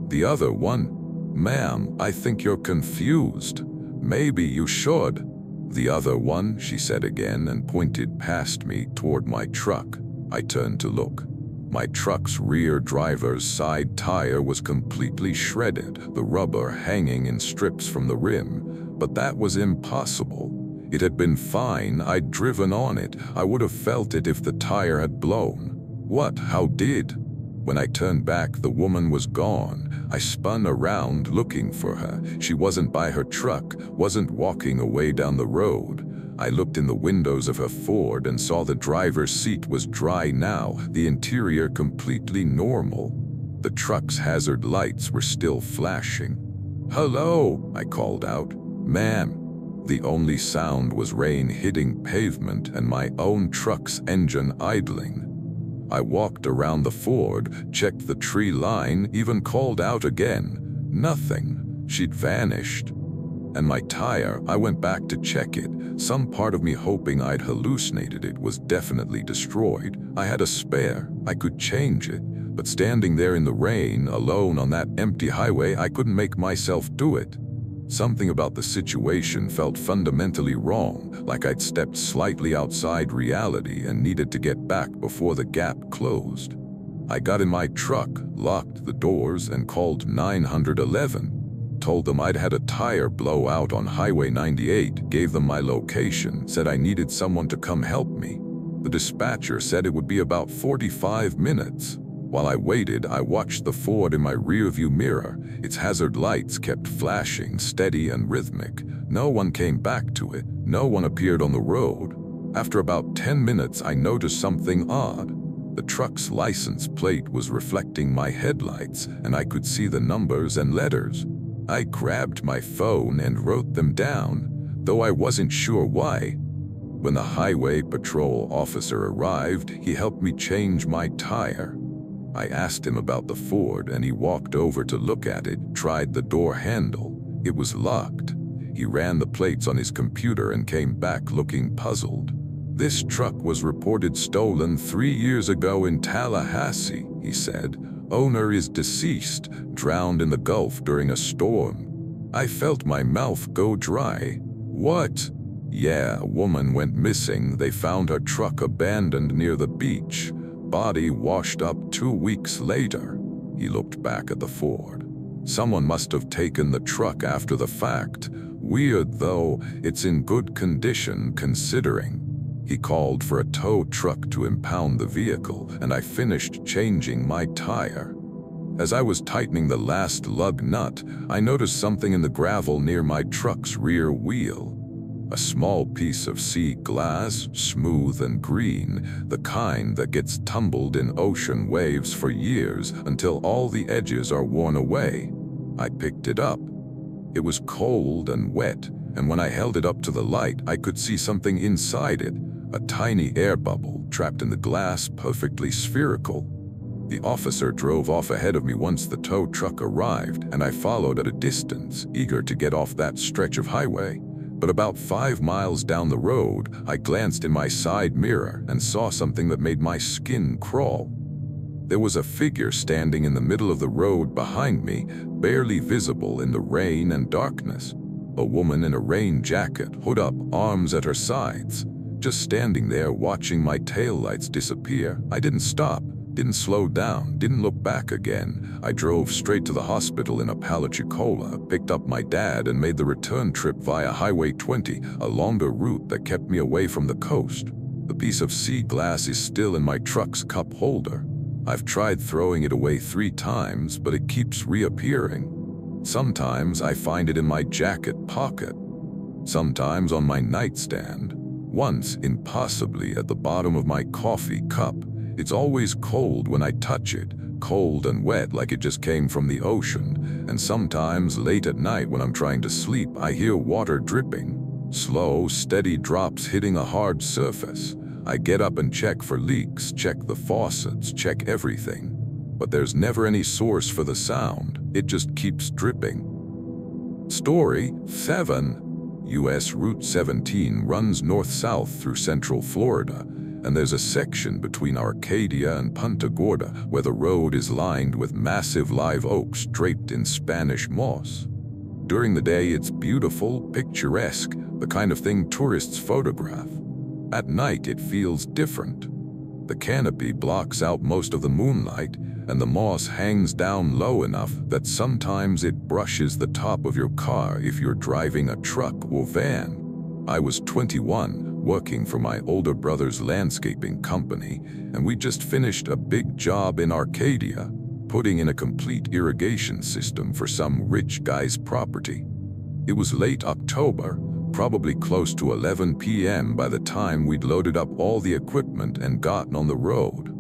"The other one? Ma'am, I think you're confused. Maybe you should." "The other one," she said again and pointed past me toward my truck. I turned to look. My truck's rear driver's side tire was completely shredded, the rubber hanging in strips from the rim. But that was impossible. It had been fine, I'd driven on it, I would have felt it if the tire had blown. What? How did? When I turned back, the woman was gone. I spun around looking for her. She wasn't by her truck, wasn't walking away down the road. I looked in the windows of her Ford and saw the driver's seat was dry now, the interior completely normal. The truck's hazard lights were still flashing. "Hello," I called out. "Ma'am." The only sound was rain hitting pavement and my own truck's engine idling. I walked around the Ford, checked the tree line, even called out again. Nothing. She'd vanished. And my tire, I went back to check it. Some part of me hoping I'd hallucinated it was definitely destroyed. I had a spare, I could change it. But standing there in the rain, alone on that empty highway, I couldn't make myself do it. Something about the situation felt fundamentally wrong, like I'd stepped slightly outside reality and needed to get back before the gap closed. I got in my truck, locked the doors, and called 911. Told them I'd had a tire blowout on Highway 98, gave them my location, said I needed someone to come help me. The dispatcher said it would be about 45 minutes. While I waited, I watched the Ford in my rearview mirror. Its hazard lights kept flashing, steady and rhythmic. No one came back to it. No one appeared on the road. After about 10 minutes, I noticed something odd. The truck's license plate was reflecting my headlights, and I could see the numbers and letters. I grabbed my phone and wrote them down, though I wasn't sure why. When the highway patrol officer arrived, he helped me change my tire. I asked him about the Ford, and he walked over to look at it, tried the door handle. It was locked. He ran the plates on his computer and came back looking puzzled. This truck was reported stolen 3 years ago in Tallahassee, he said. Owner is deceased, drowned in the Gulf during a storm. I felt my mouth go dry. What? Yeah, a woman went missing. They found her truck abandoned near the beach. Body washed up 2 weeks later. He looked back at the Ford. Someone must have taken the truck after the fact. Weird though, it's in good condition considering. He called for a tow truck to impound the vehicle, and I finished changing my tire. As I was tightening the last lug nut, I noticed something in the gravel near my truck's rear wheel. A small piece of sea glass, smooth and green, the kind that gets tumbled in ocean waves for years until all the edges are worn away. I picked it up. It was cold and wet, and when I held it up to the light, I could see something inside it. A tiny air bubble trapped in the glass, perfectly spherical. The officer drove off ahead of me once the tow truck arrived, and I followed at a distance, eager to get off that stretch of highway. But about 5 miles down the road, I glanced in my side mirror and saw something that made my skin crawl. There was a figure standing in the middle of the road behind me, barely visible in the rain and darkness. A woman in a rain jacket, hood up, arms at her sides. Just standing there watching my taillights disappear. I didn't stop, didn't slow down, didn't look back again. I drove straight to the hospital in Apalachicola, picked up my dad, and made the return trip via Highway 20, a longer route that kept me away from the coast. The piece of sea glass is still in my truck's cup holder. I've tried throwing it away 3 times, but it keeps reappearing. Sometimes I find it in my jacket pocket. Sometimes on my nightstand. Once, impossibly, at the bottom of my coffee cup. It's always cold when I touch it, cold and wet like it just came from the ocean. And sometimes, late at night when I'm trying to sleep, I hear water dripping. Slow, steady drops hitting a hard surface. I get up and check for leaks, check the faucets, check everything. But there's never any source for the sound. It just keeps dripping. Story 7. U.S. Route 17 runs north-south through central Florida, and there's a section between Arcadia and Punta Gorda where the road is lined with massive live oaks draped in Spanish moss. During the day, it's beautiful, picturesque, the kind of thing tourists photograph. At night, it feels different. The canopy blocks out most of the moonlight, and the moss hangs down low enough that sometimes it brushes the top of your car if you're driving a truck or van. I was 21, working for my older brother's landscaping company, and we just finished a big job in Arcadia, putting in a complete irrigation system for some rich guy's property. It was late October, probably close to 11 p.m. by the time we'd loaded up all the equipment and gotten on the road.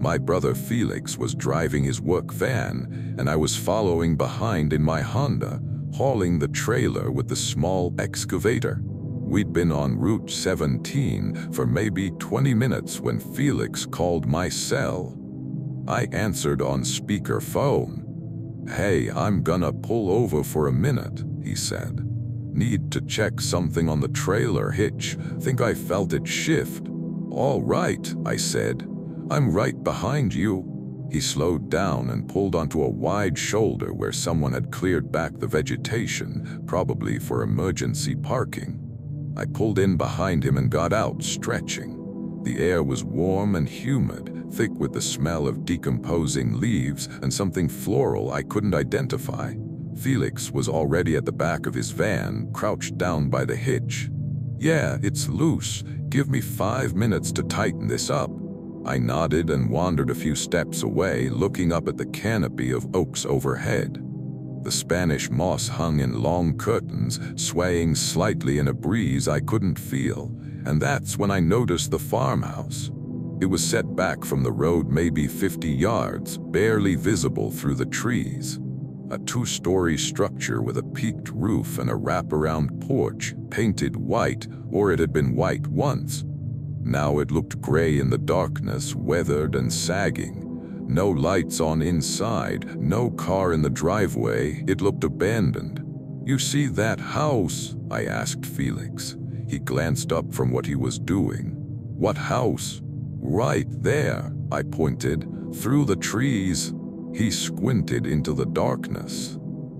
My brother Felix was driving his work van, and I was following behind in my Honda, hauling the trailer with the small excavator. We'd been on Route 17 for maybe 20 minutes when Felix called my cell. I answered on speakerphone. "Hey, I'm gonna pull over for a minute," he said. "Need to check something on the trailer hitch. Think I felt it shift." "All right," I said. "I'm right behind you." He slowed down and pulled onto a wide shoulder where someone had cleared back the vegetation, probably for emergency parking. I pulled in behind him and got out, stretching. The air was warm and humid, thick with the smell of decomposing leaves and something floral I couldn't identify. Felix was already at the back of his van, crouched down by the hitch. "Yeah, it's loose. Give me 5 minutes to tighten this up." I nodded and wandered a few steps away, looking up at the canopy of oaks overhead. The Spanish moss hung in long curtains, swaying slightly in a breeze I couldn't feel, and that's when I noticed the farmhouse. It was set back from the road maybe 50 yards, barely visible through the trees. A 2-story structure with a peaked roof and a wraparound porch, painted white, or it had been white once. Now it looked gray in the darkness, weathered and sagging. No lights on inside, no car in the driveway. It looked abandoned. "You see that house?" I asked Felix. He glanced up from what he was doing. "What house?" "Right there," I pointed, "through the trees." He squinted into the darkness.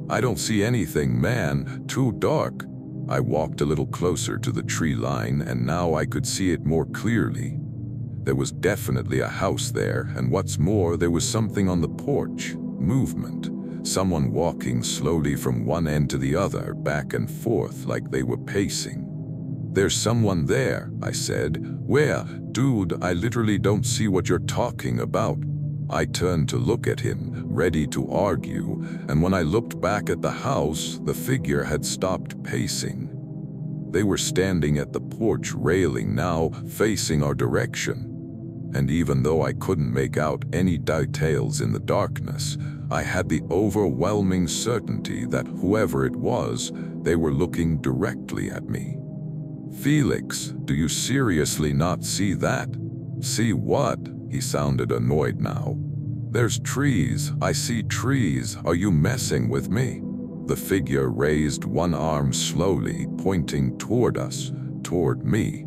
"I don't see anything, man. Too dark." I walked a little closer to the tree line, and now I could see it more clearly. There was definitely a house there, and what's more, there was something on the porch. Movement. Someone walking slowly from one end to the other, back and forth, like they were pacing. "There's someone there," I said. "Where?" "Dude, I literally don't see what you're talking about." I turned to look at him, ready to argue, and when I looked back at the house, the figure had stopped pacing. They were standing at the porch railing now, facing our direction. And even though I couldn't make out any details in the darkness, I had the overwhelming certainty that whoever it was, they were looking directly at me. "Felix, do you seriously not see that?" "See what?" He sounded annoyed now. "There's trees. I see trees. Are you messing with me?" The figure raised one arm slowly, pointing toward us, toward me.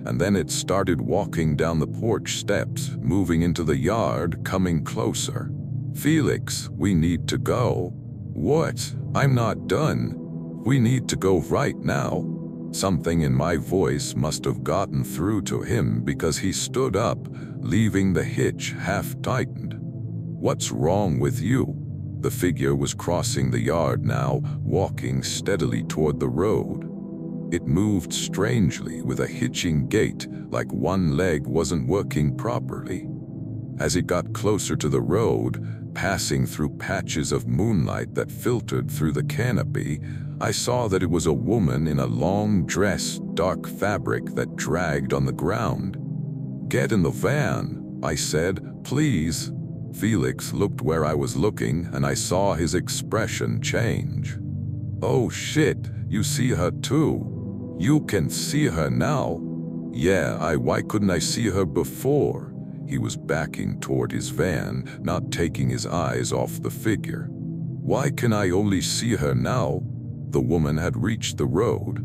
And then it started walking down the porch steps, moving into the yard, coming closer. "Felix, we need to go." "What? I'm not done. We need to go right now." Something in my voice must have gotten through to him because he stood up, leaving the hitch half-tightened. "What's wrong with you?" The figure was crossing the yard now, walking steadily toward the road. It moved strangely with a hitching gait, like one leg wasn't working properly. As it got closer to the road, passing through patches of moonlight that filtered through the canopy, I saw that it was a woman in a long dress, dark fabric that dragged on the ground. "Get in the van," I said, "please." Felix looked where I was looking, and I saw his expression change. "Oh shit, you see her too? You can see her now?" "Yeah, why couldn't I see her before?" He was backing toward his van, not taking his eyes off the figure. "Why can I only see her now?" The woman had reached the road.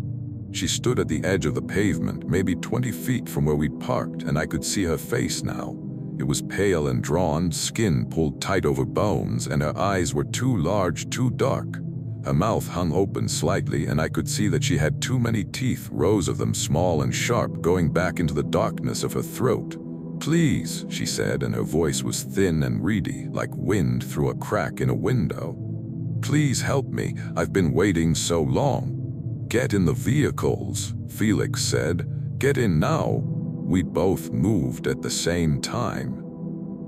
She stood at the edge of the pavement, maybe 20 feet from where we parked, and I could see her face now. It was pale and drawn, skin pulled tight over bones, and her eyes were too large, too dark. Her mouth hung open slightly, and I could see that she had too many teeth, rows of them small and sharp, going back into the darkness of her throat. "Please," she said, and her voice was thin and reedy, like wind through a crack in a window. "Please help me. I've been waiting so long." "Get in the vehicles," Felix said. "Get in now." We both moved at the same time.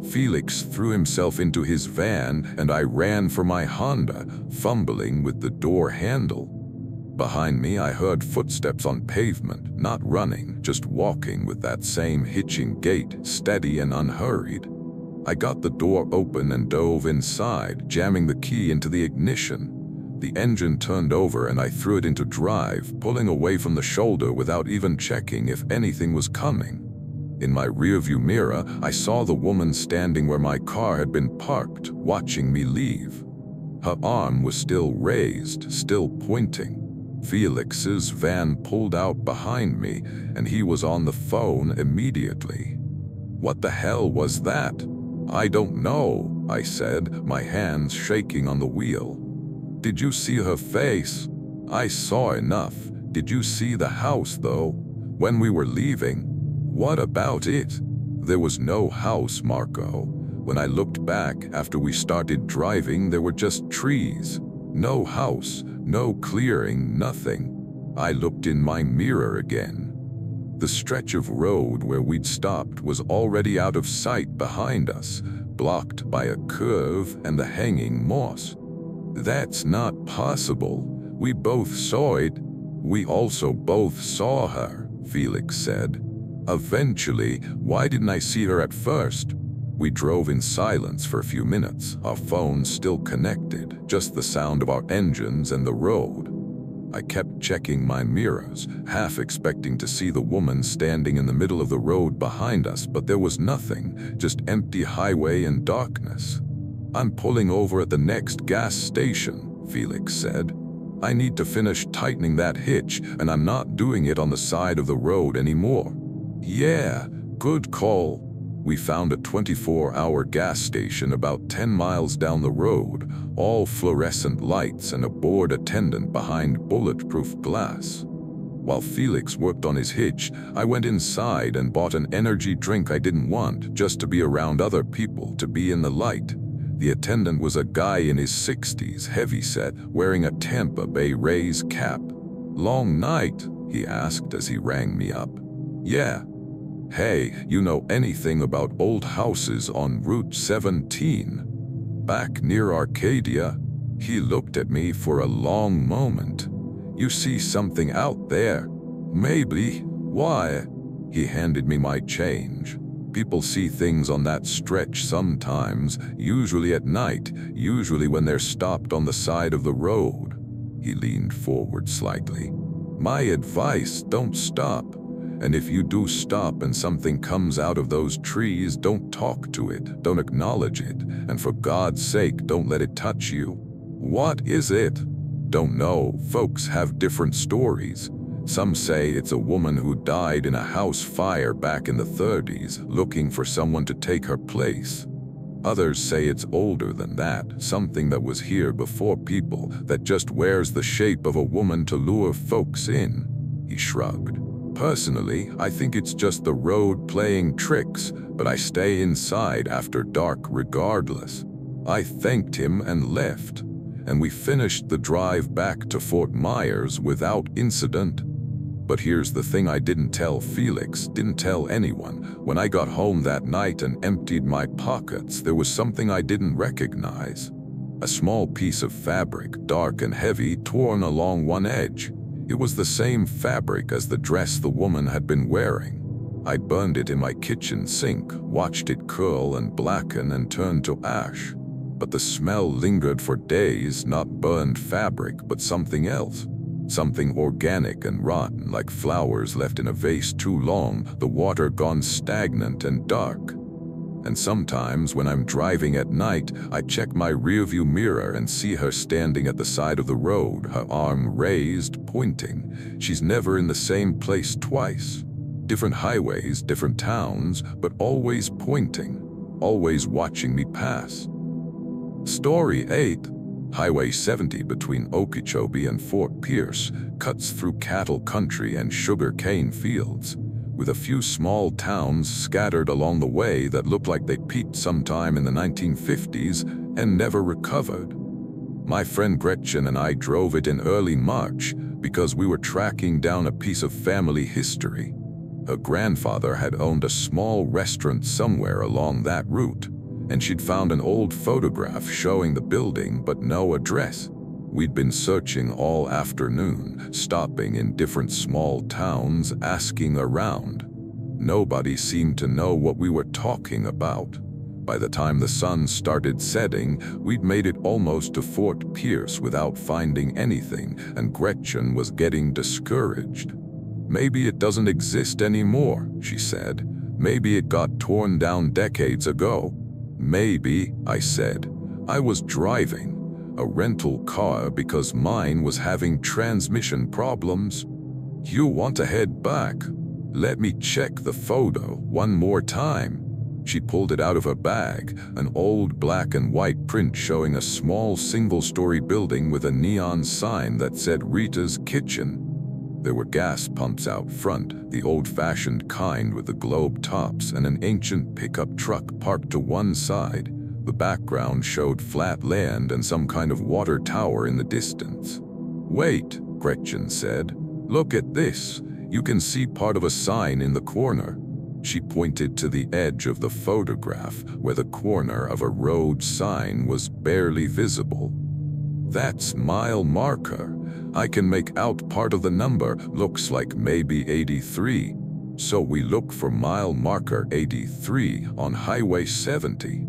Felix threw himself into his van, and I ran for my Honda, fumbling with the door handle. Behind me, I heard footsteps on pavement, not running, just walking with that same hitching gait, steady and unhurried. I got the door open and dove inside, jamming the key into the ignition. The engine turned over and I threw it into drive, pulling away from the shoulder without even checking if anything was coming. In my rearview mirror, I saw the woman standing where my car had been parked, watching me leave. Her arm was still raised, still pointing. Felix's van pulled out behind me, and he was on the phone immediately. "What the hell was that?" "I don't know," I said, my hands shaking on the wheel. "Did you see her face?" "I saw enough. Did you see the house, though? When we were leaving?" "What about it?" "There was no house, Marco. When I looked back after we started driving, there were just trees. No house, no clearing, nothing. I looked in my mirror again. The stretch of road where we'd stopped was already out of sight behind us, blocked by a curve and the hanging moss. That's not possible. We both saw it. We also both saw her, Felix said. Eventually, why didn't I see her at first? We drove in silence for a few minutes, our phones still connected, just the sound of our engines and the road. I kept checking my mirrors, half expecting to see the woman standing in the middle of the road behind us, but there was nothing, just empty highway and darkness. I'm pulling over at the next gas station, Felix said. I need to finish tightening that hitch, and I'm not doing it on the side of the road anymore. Yeah, good call. We found a 24-hour gas station about 10 miles down the road, all fluorescent lights and a bored attendant behind bulletproof glass. While Felix worked on his hitch, I went inside and bought an energy drink I didn't want, just to be around other people, to be in the light. The attendant was a guy in his 60s, heavyset, wearing a Tampa Bay Rays cap. "Long night?" he asked as he rang me up. "Yeah." "Hey, you know anything about old houses on Route 17? Back near Arcadia?" He looked at me for a long moment. "You see something out there?" "Maybe. Why?" He handed me my change. "People see things on that stretch sometimes, usually at night, usually when they're stopped on the side of the road." He leaned forward slightly. "My advice, don't stop. And if you do stop and something comes out of those trees, don't talk to it, don't acknowledge it, and for God's sake, don't let it touch you." "What is it?" "Don't know. Folks have different stories. Some say it's a woman who died in a house fire back in the 30s, looking for someone to take her place. Others say it's older than that, something that was here before people, that just wears the shape of a woman to lure folks in." He shrugged. "Personally, I think it's just the road playing tricks, but I stay inside after dark regardless." I thanked him and left, and we finished the drive back to Fort Myers without incident. But here's the thing I didn't tell Felix, didn't tell anyone. When I got home that night and emptied my pockets, there was something I didn't recognize. A small piece of fabric, dark and heavy, torn along one edge. It was the same fabric as the dress the woman had been wearing. I burned it in my kitchen sink, watched it curl and blacken and turn to ash. But the smell lingered for days, not burned fabric, but something else. Something organic and rotten, like flowers left in a vase too long, the water gone stagnant and dark. And sometimes when I'm driving at night, I check my rearview mirror and see her standing at the side of the road, her arm raised, pointing. She's never in the same place twice. Different highways, different towns, but always pointing, always watching me pass. Story 8. Highway 70 between Okeechobee and Fort Pierce cuts through cattle country and sugar cane fields, with a few small towns scattered along the way that looked like they peaked sometime in the 1950s and never recovered. My friend Gretchen and I drove it in early March because we were tracking down a piece of family history. Her grandfather had owned a small restaurant somewhere along that route, and she'd found an old photograph showing the building but no address. We'd been searching all afternoon, stopping in different small towns, asking around. Nobody seemed to know what we were talking about. By the time the sun started setting, we'd made it almost to Fort Pierce without finding anything, and Gretchen was getting discouraged. "Maybe it doesn't exist anymore," she said. "Maybe it got torn down decades ago." "Maybe," I said. I was driving a rental car because mine was having transmission problems. "You want to head back? Let me check the photo one more time." She pulled it out of her bag, an old black and white print showing a small single-story building with a neon sign that said Rita's Kitchen. There were gas pumps out front, the old-fashioned kind with the globe tops, and an ancient pickup truck parked to one side. The background showed flat land and some kind of water tower in the distance. "Wait," Gretchen said. "Look at this. You can see part of a sign in the corner." She pointed to the edge of the photograph where the corner of a road sign was barely visible. "That's mile marker. I can make out part of the number. Looks like maybe 83. So we look for mile marker 83 on Highway 70.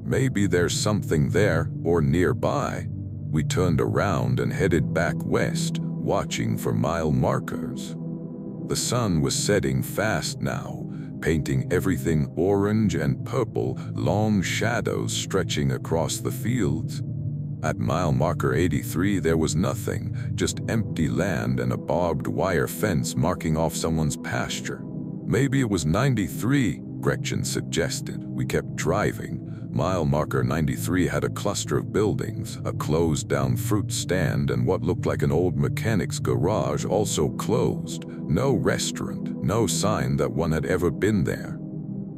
Maybe there's something there or nearby." We turned around and headed back west, watching for mile markers. The sun was setting fast now, painting everything orange and purple, long shadows stretching across the fields. At mile marker 83 there was nothing, just empty land and a barbed wire fence marking off someone's pasture. "Maybe it was 93, Gretchen suggested. We kept driving. Mile marker 93 had a cluster of buildings, a closed-down fruit stand, and what looked like an old mechanic's garage, also closed. No restaurant, no sign that one had ever been there.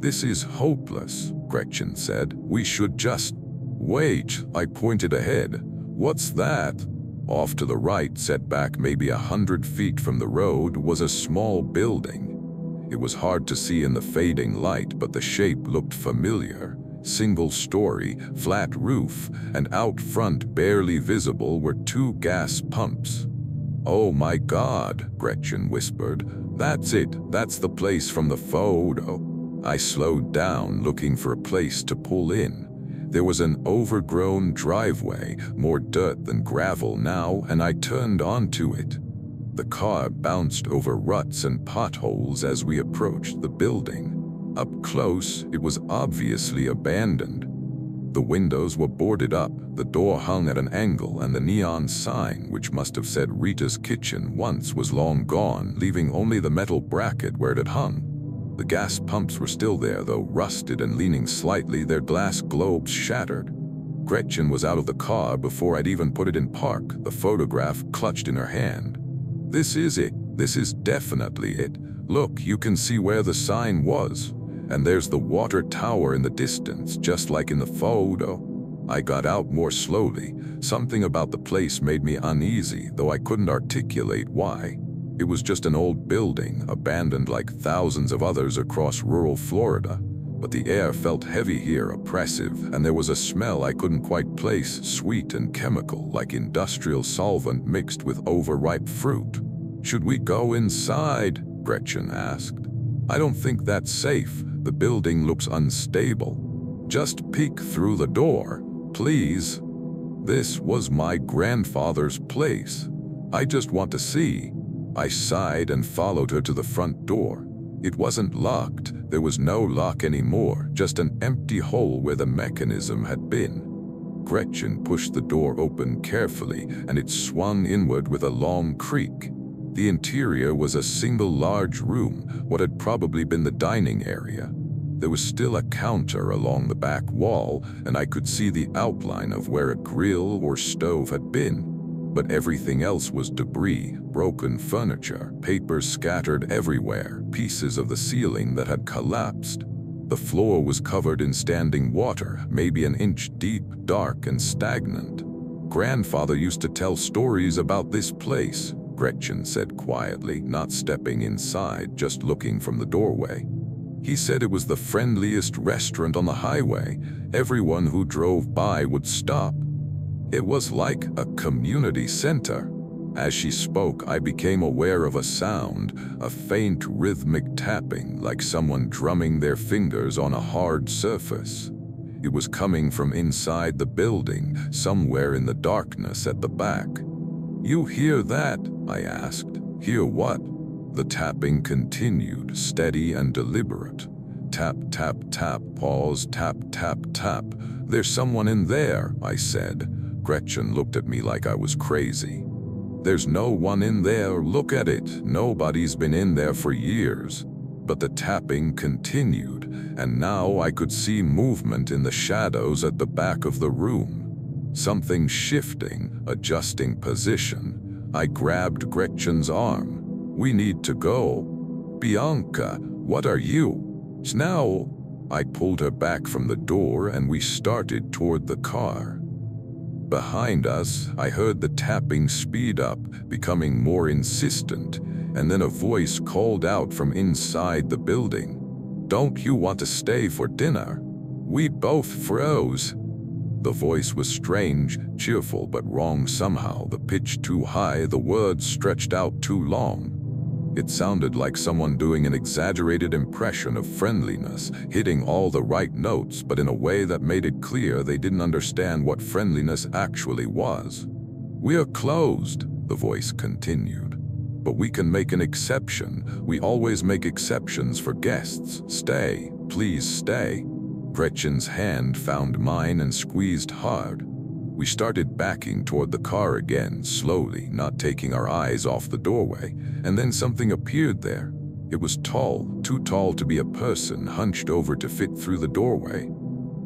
"This is hopeless," Gretchen said. "We should just—" "Wait," I pointed ahead. "What's that?" Off to the right, set back maybe 100 feet from the road, was a small building. It was hard to see in the fading light, but the shape looked familiar. Single-story, flat roof, and out front, barely visible, were 2 gas pumps. "Oh my God," Gretchen whispered. "That's it. That's the place from the photo." I slowed down, looking for a place to pull in. There was an overgrown driveway, more dirt than gravel now, and I turned onto it. The car bounced over ruts and potholes as we approached the building. Up close, it was obviously abandoned. The windows were boarded up, the door hung at an angle, and the neon sign, which must have said Rita's Kitchen once, was long gone, leaving only the metal bracket where it had hung. The gas pumps were still there, though rusted and leaning slightly, their glass globes shattered. Gretchen was out of the car before I'd even put it in park, the photograph clutched in her hand. "This is it. This is definitely it. Look, you can see where the sign was. And there's the water tower in the distance, just like in the photo." I got out more slowly. Something about the place made me uneasy, though I couldn't articulate why. It was just an old building, abandoned like thousands of others across rural Florida. But the air felt heavy here, oppressive, and there was a smell I couldn't quite place, sweet and chemical, like industrial solvent mixed with overripe fruit. "Should we go inside?" Gretchen asked. "I don't think that's safe. The building looks unstable. Just peek through the door, please." This was my grandfather's place. "I just want to see." I sighed and followed her to the front door. It wasn't locked. There was no lock anymore, just an empty hole where the mechanism had been. Gretchen pushed the door open carefully, and it swung inward with a long creak. The interior was a single large room, what had probably been the dining area. There was still a counter along the back wall, and I could see the outline of where a grill or stove had been. But everything else was debris, broken furniture, papers scattered everywhere, pieces of the ceiling that had collapsed. The floor was covered in standing water, maybe an inch deep, dark and stagnant. "Grandfather used to tell stories about this place," Gretchen said quietly, not stepping inside, just looking from the doorway. "He said it was the friendliest restaurant on the highway. Everyone who drove by would stop. It was like a community center." As she spoke, I became aware of a sound, a faint rhythmic tapping, like someone drumming their fingers on a hard surface. It was coming from inside the building, somewhere in the darkness at the back. "You hear that?" I asked. "Hear what?" The tapping continued, steady and deliberate. Tap, tap, tap, pause, tap, tap, tap. "There's someone in there," I said. Gretchen looked at me like I was crazy. "There's no one in there, look at it. Nobody's been in there for years." But the tapping continued, and now I could see movement in the shadows at the back of the room. Something shifting, adjusting position. I grabbed Gretchen's arm. "We need to go." "Bianca, what are you?" "Now." I pulled her back from the door and we started toward the car. Behind us, I heard the tapping speed up, becoming more insistent, and then a voice called out from inside the building. "Don't you want to stay for dinner?" We both froze. The voice was strange, cheerful but wrong somehow, the pitch too high, the words stretched out too long. It sounded like someone doing an exaggerated impression of friendliness, hitting all the right notes, but in a way that made it clear they didn't understand what friendliness actually was. "We're closed," the voice continued. "But we can make an exception. We always make exceptions for guests. Stay, please stay." Gretchen's hand found mine and squeezed hard. We started backing toward the car again, slowly, not taking our eyes off the doorway, and then something appeared there. It was tall, too tall to be a person, hunched over to fit through the doorway.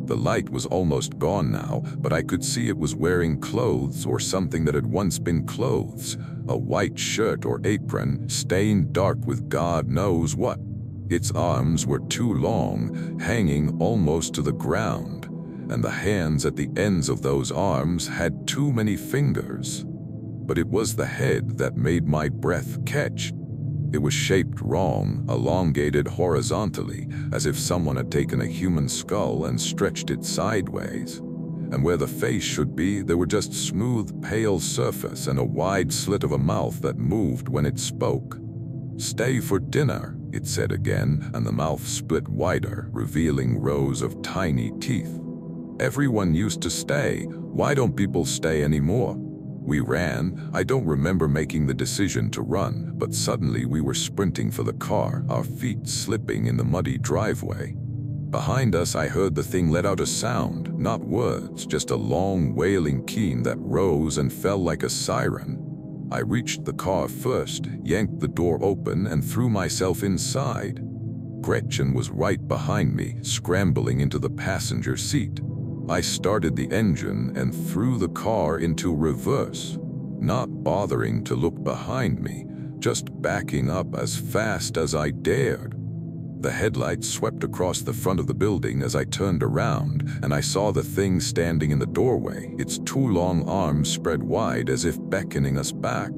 The light was almost gone now, but I could see it was wearing clothes or something that had once been clothes, a white shirt or apron, stained dark with God knows what. Its arms were too long, hanging almost to the ground, and the hands at the ends of those arms had too many fingers. But it was the head that made my breath catch. It was shaped wrong, elongated horizontally, as if someone had taken a human skull and stretched it sideways. And where the face should be, there were just smooth, pale surface and a wide slit of a mouth that moved when it spoke. "Stay for dinner," it said again, and the mouth split wider, revealing rows of tiny teeth. "Everyone used to stay. Why don't people stay anymore?" We ran. I don't remember making the decision to run, but suddenly we were sprinting for the car, our feet slipping in the muddy driveway. Behind us, I heard the thing let out a sound, not words, just a long, wailing keen that rose and fell like a siren. I reached the car first, yanked the door open, and threw myself inside. Gretchen was right behind me, scrambling into the passenger seat. I started the engine and threw the car into reverse, not bothering to look behind me, just backing up as fast as I dared. The headlights swept across the front of the building as I turned around, and I saw the thing standing in the doorway, its two long arms spread wide as if beckoning us back.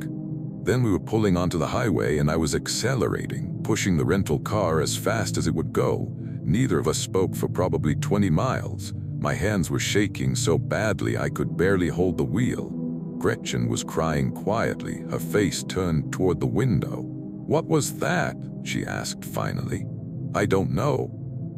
Then we were pulling onto the highway and I was accelerating, pushing the rental car as fast as it would go. Neither of us spoke for probably 20 miles. My hands were shaking so badly I could barely hold the wheel. Gretchen was crying quietly, her face turned toward the window. "What was that?" she asked finally. "I don't know.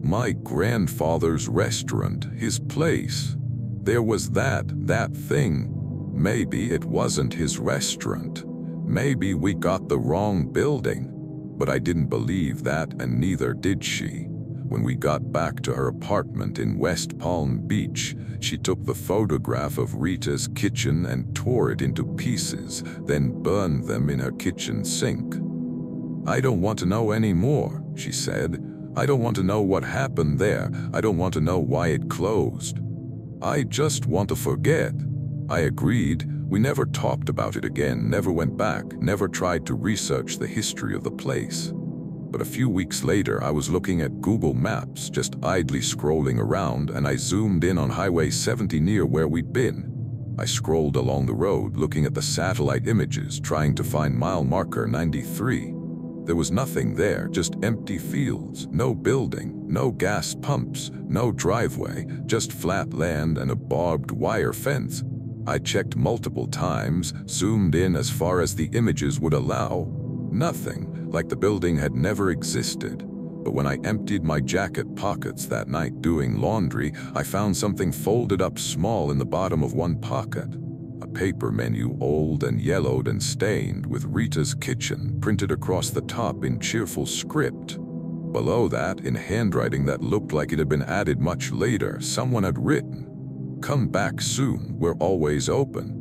My grandfather's restaurant, his place. There was that thing. Maybe it wasn't his restaurant. Maybe we got the wrong building." But I didn't believe that, and neither did she. When we got back to her apartment in West Palm Beach, she took the photograph of Rita's kitchen and tore it into pieces, then burned them in her kitchen sink. "I don't want to know any more," she said. "I don't want to know what happened there. I don't want to know why it closed. I just want to forget." I agreed. We never talked about it again, never went back, never tried to research the history of the place. But a few weeks later, I was looking at Google Maps, just idly scrolling around, and I zoomed in on Highway 70 near where we'd been. I scrolled along the road, looking at the satellite images, trying to find mile marker 93. There was nothing there, just empty fields, no building, no gas pumps, no driveway, just flat land and a barbed wire fence. I checked multiple times, zoomed in as far as the images would allow. Nothing, like the building had never existed. But when I emptied my jacket pockets that night doing laundry, I found something folded up small in the bottom of one pocket. A paper menu, old and yellowed and stained, with Rita's kitchen printed across the top in cheerful script. Below that, in handwriting that looked like it had been added much later, someone had written, "Come back soon, we're always open.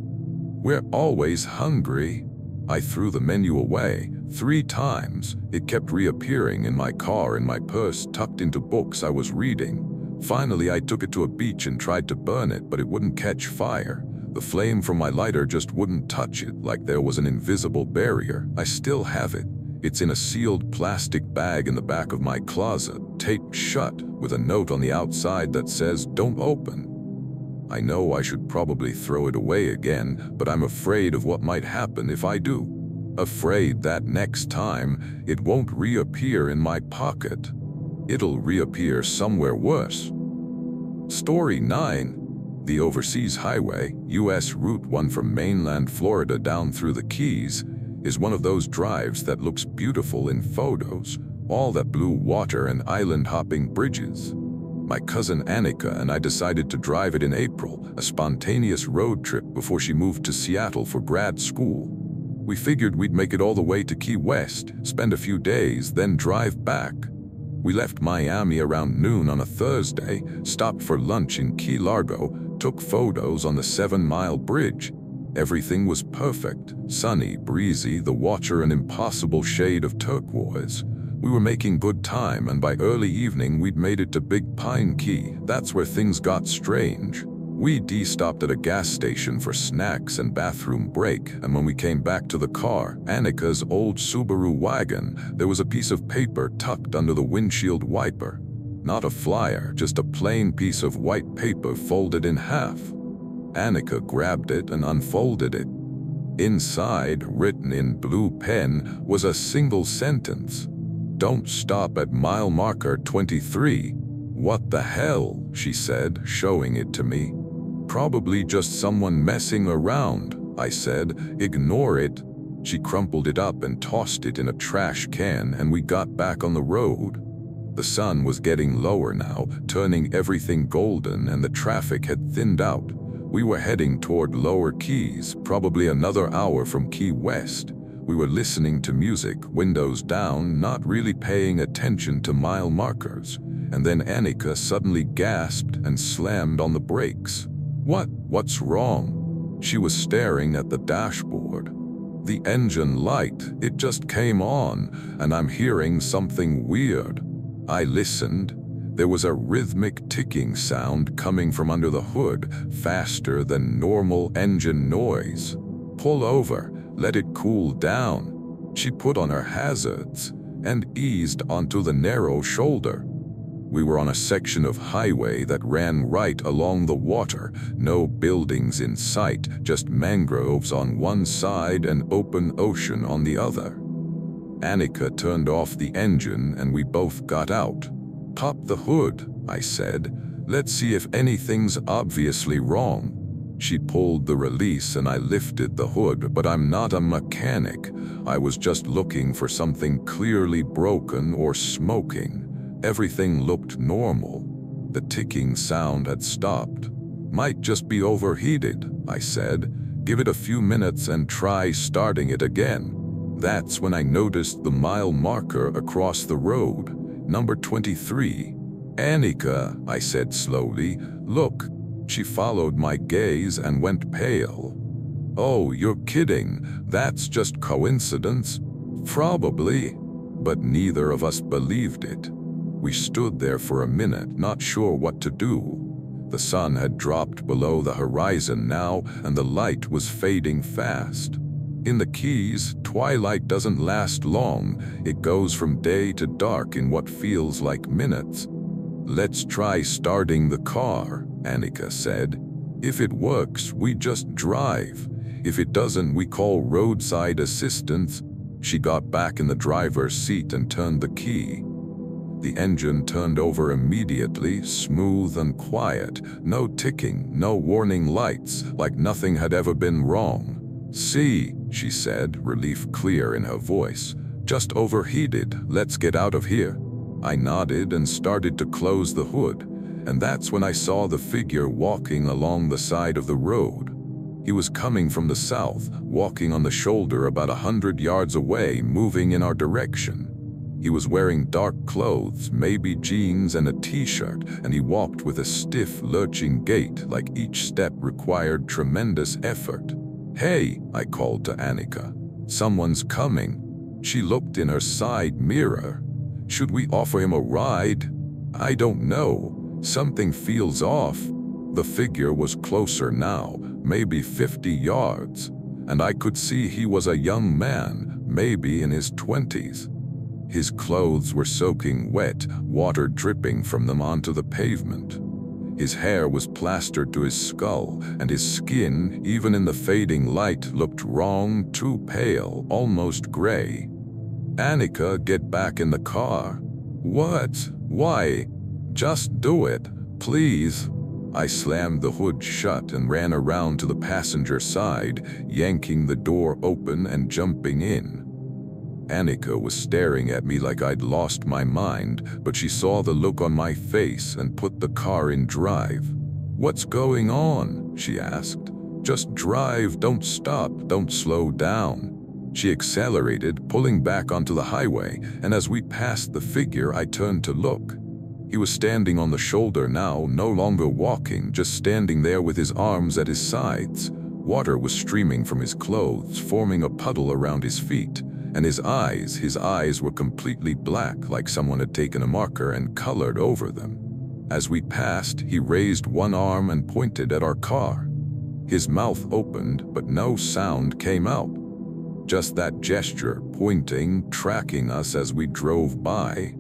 We're always hungry." I threw the menu away 3 times. It kept reappearing in my car, in my purse, tucked into books I was reading. Finally, I took it to a beach and tried to burn it, but it wouldn't catch fire. The flame from my lighter just wouldn't touch it, like there was an invisible barrier. I still have it. It's in a sealed plastic bag in the back of my closet, taped shut, with a note on the outside that says, "Don't open." I know I should probably throw it away again, but I'm afraid of what might happen if I do. Afraid that next time, it won't reappear in my pocket. It'll reappear somewhere worse. Story 9. The Overseas Highway, U.S. Route 1 from mainland Florida down through the Keys, is one of those drives that looks beautiful in photos, all that blue water and island-hopping bridges. My cousin Annika and I decided to drive it in April, a spontaneous road trip before she moved to Seattle for grad school. We figured we'd make it all the way to Key West, spend a few days, then drive back. We left Miami around noon on a Thursday, stopped for lunch in Key Largo, took photos on the 7-mile bridge. Everything was perfect, sunny, breezy, the water an impossible shade of turquoise. We were making good time, and by early evening we'd made it to Big Pine Key. That's where things got strange. We de-stopped at a gas station for snacks and bathroom break, and when we came back to the car, Annika's old Subaru wagon, there was a piece of paper tucked under the windshield wiper. Not a flyer, just a plain piece of white paper folded in half. Annika grabbed it and unfolded it. Inside, written in blue pen, was a single sentence. "Don't stop at mile marker 23. "What the hell?" she said, showing it to me. "Probably just someone messing around," I said. "Ignore it." She crumpled it up and tossed it in a trash can, and we got back on the road. The sun was getting lower now, turning everything golden, and the traffic had thinned out. We were heading toward Lower Keys, probably another hour from Key West. We were listening to music, windows down, not really paying attention to mile markers. And then Annika suddenly gasped and slammed on the brakes. What's wrong?" She was staring at the dashboard. "The engine light, it just came on, and I'm hearing something weird." I listened. There was a rhythmic ticking sound coming from under the hood, faster than normal engine noise. "Pull over, let it cool down." She put on her hazards and eased onto the narrow shoulder. We were on a section of highway that ran right along the water, no buildings in sight, just mangroves on one side and open ocean on the other. Annika turned off the engine and we both got out. "Pop the hood," I said. "Let's see if anything's obviously wrong." She pulled the release and I lifted the hood, but I'm not a mechanic. I was just looking for something clearly broken or smoking. Everything looked normal. The ticking sound had stopped. "Might just be overheated," I said. "Give it a few minutes and try starting it again." That's when I noticed the mile marker across the road, number 23. "Annika," I said slowly, "look." She followed my gaze and went pale. "Oh, you're kidding. That's just coincidence." "Probably." But neither of us believed it. We stood there for a minute, not sure what to do. The sun had dropped below the horizon now, and the light was fading fast. In the Keys, twilight doesn't last long. It goes from day to dark in what feels like minutes. "Let's try starting the car," Annika said. "If it works, we just drive. If it doesn't, we call roadside assistance." She got back in the driver's seat and turned the key. The engine turned over immediately, smooth and quiet. No ticking, no warning lights, like nothing had ever been wrong. "See," she said, relief clear in her voice. "Just overheated. Let's get out of here." I nodded and started to close the hood, and that's when I saw the figure walking along the side of the road. He was coming from the south, walking on the shoulder about 100 yards away, moving in our direction. He was wearing dark clothes, maybe jeans and a t-shirt, and he walked with a stiff, lurching gait, like each step required tremendous effort. "Hey," I called to Annika. "Someone's coming." She looked in her side mirror. "Should we offer him a ride?" "I don't know. Something feels off." The figure was closer now, maybe 50 yards, and I could see he was a young man, maybe in his 20s. His clothes were soaking wet, water dripping from them onto the pavement. His hair was plastered to his skull, and his skin, even in the fading light, looked wrong, too pale, almost gray. "Annika, get back in the car." "What? Why?" "Just do it, please." I slammed the hood shut and ran around to the passenger side, yanking the door open and jumping in. Annika was staring at me like I'd lost my mind, but she saw the look on my face and put the car in drive. "What's going on?" she asked. "Just drive, don't stop, don't slow down." She accelerated, pulling back onto the highway, and as we passed the figure, I turned to look. He was standing on the shoulder now, no longer walking, just standing there with his arms at his sides. Water was streaming from his clothes, forming a puddle around his feet. And his eyes were completely black, like someone had taken a marker and colored over them. As we passed, he raised one arm and pointed at our car. His mouth opened, but no sound came out. Just that gesture, pointing, tracking us as we drove by.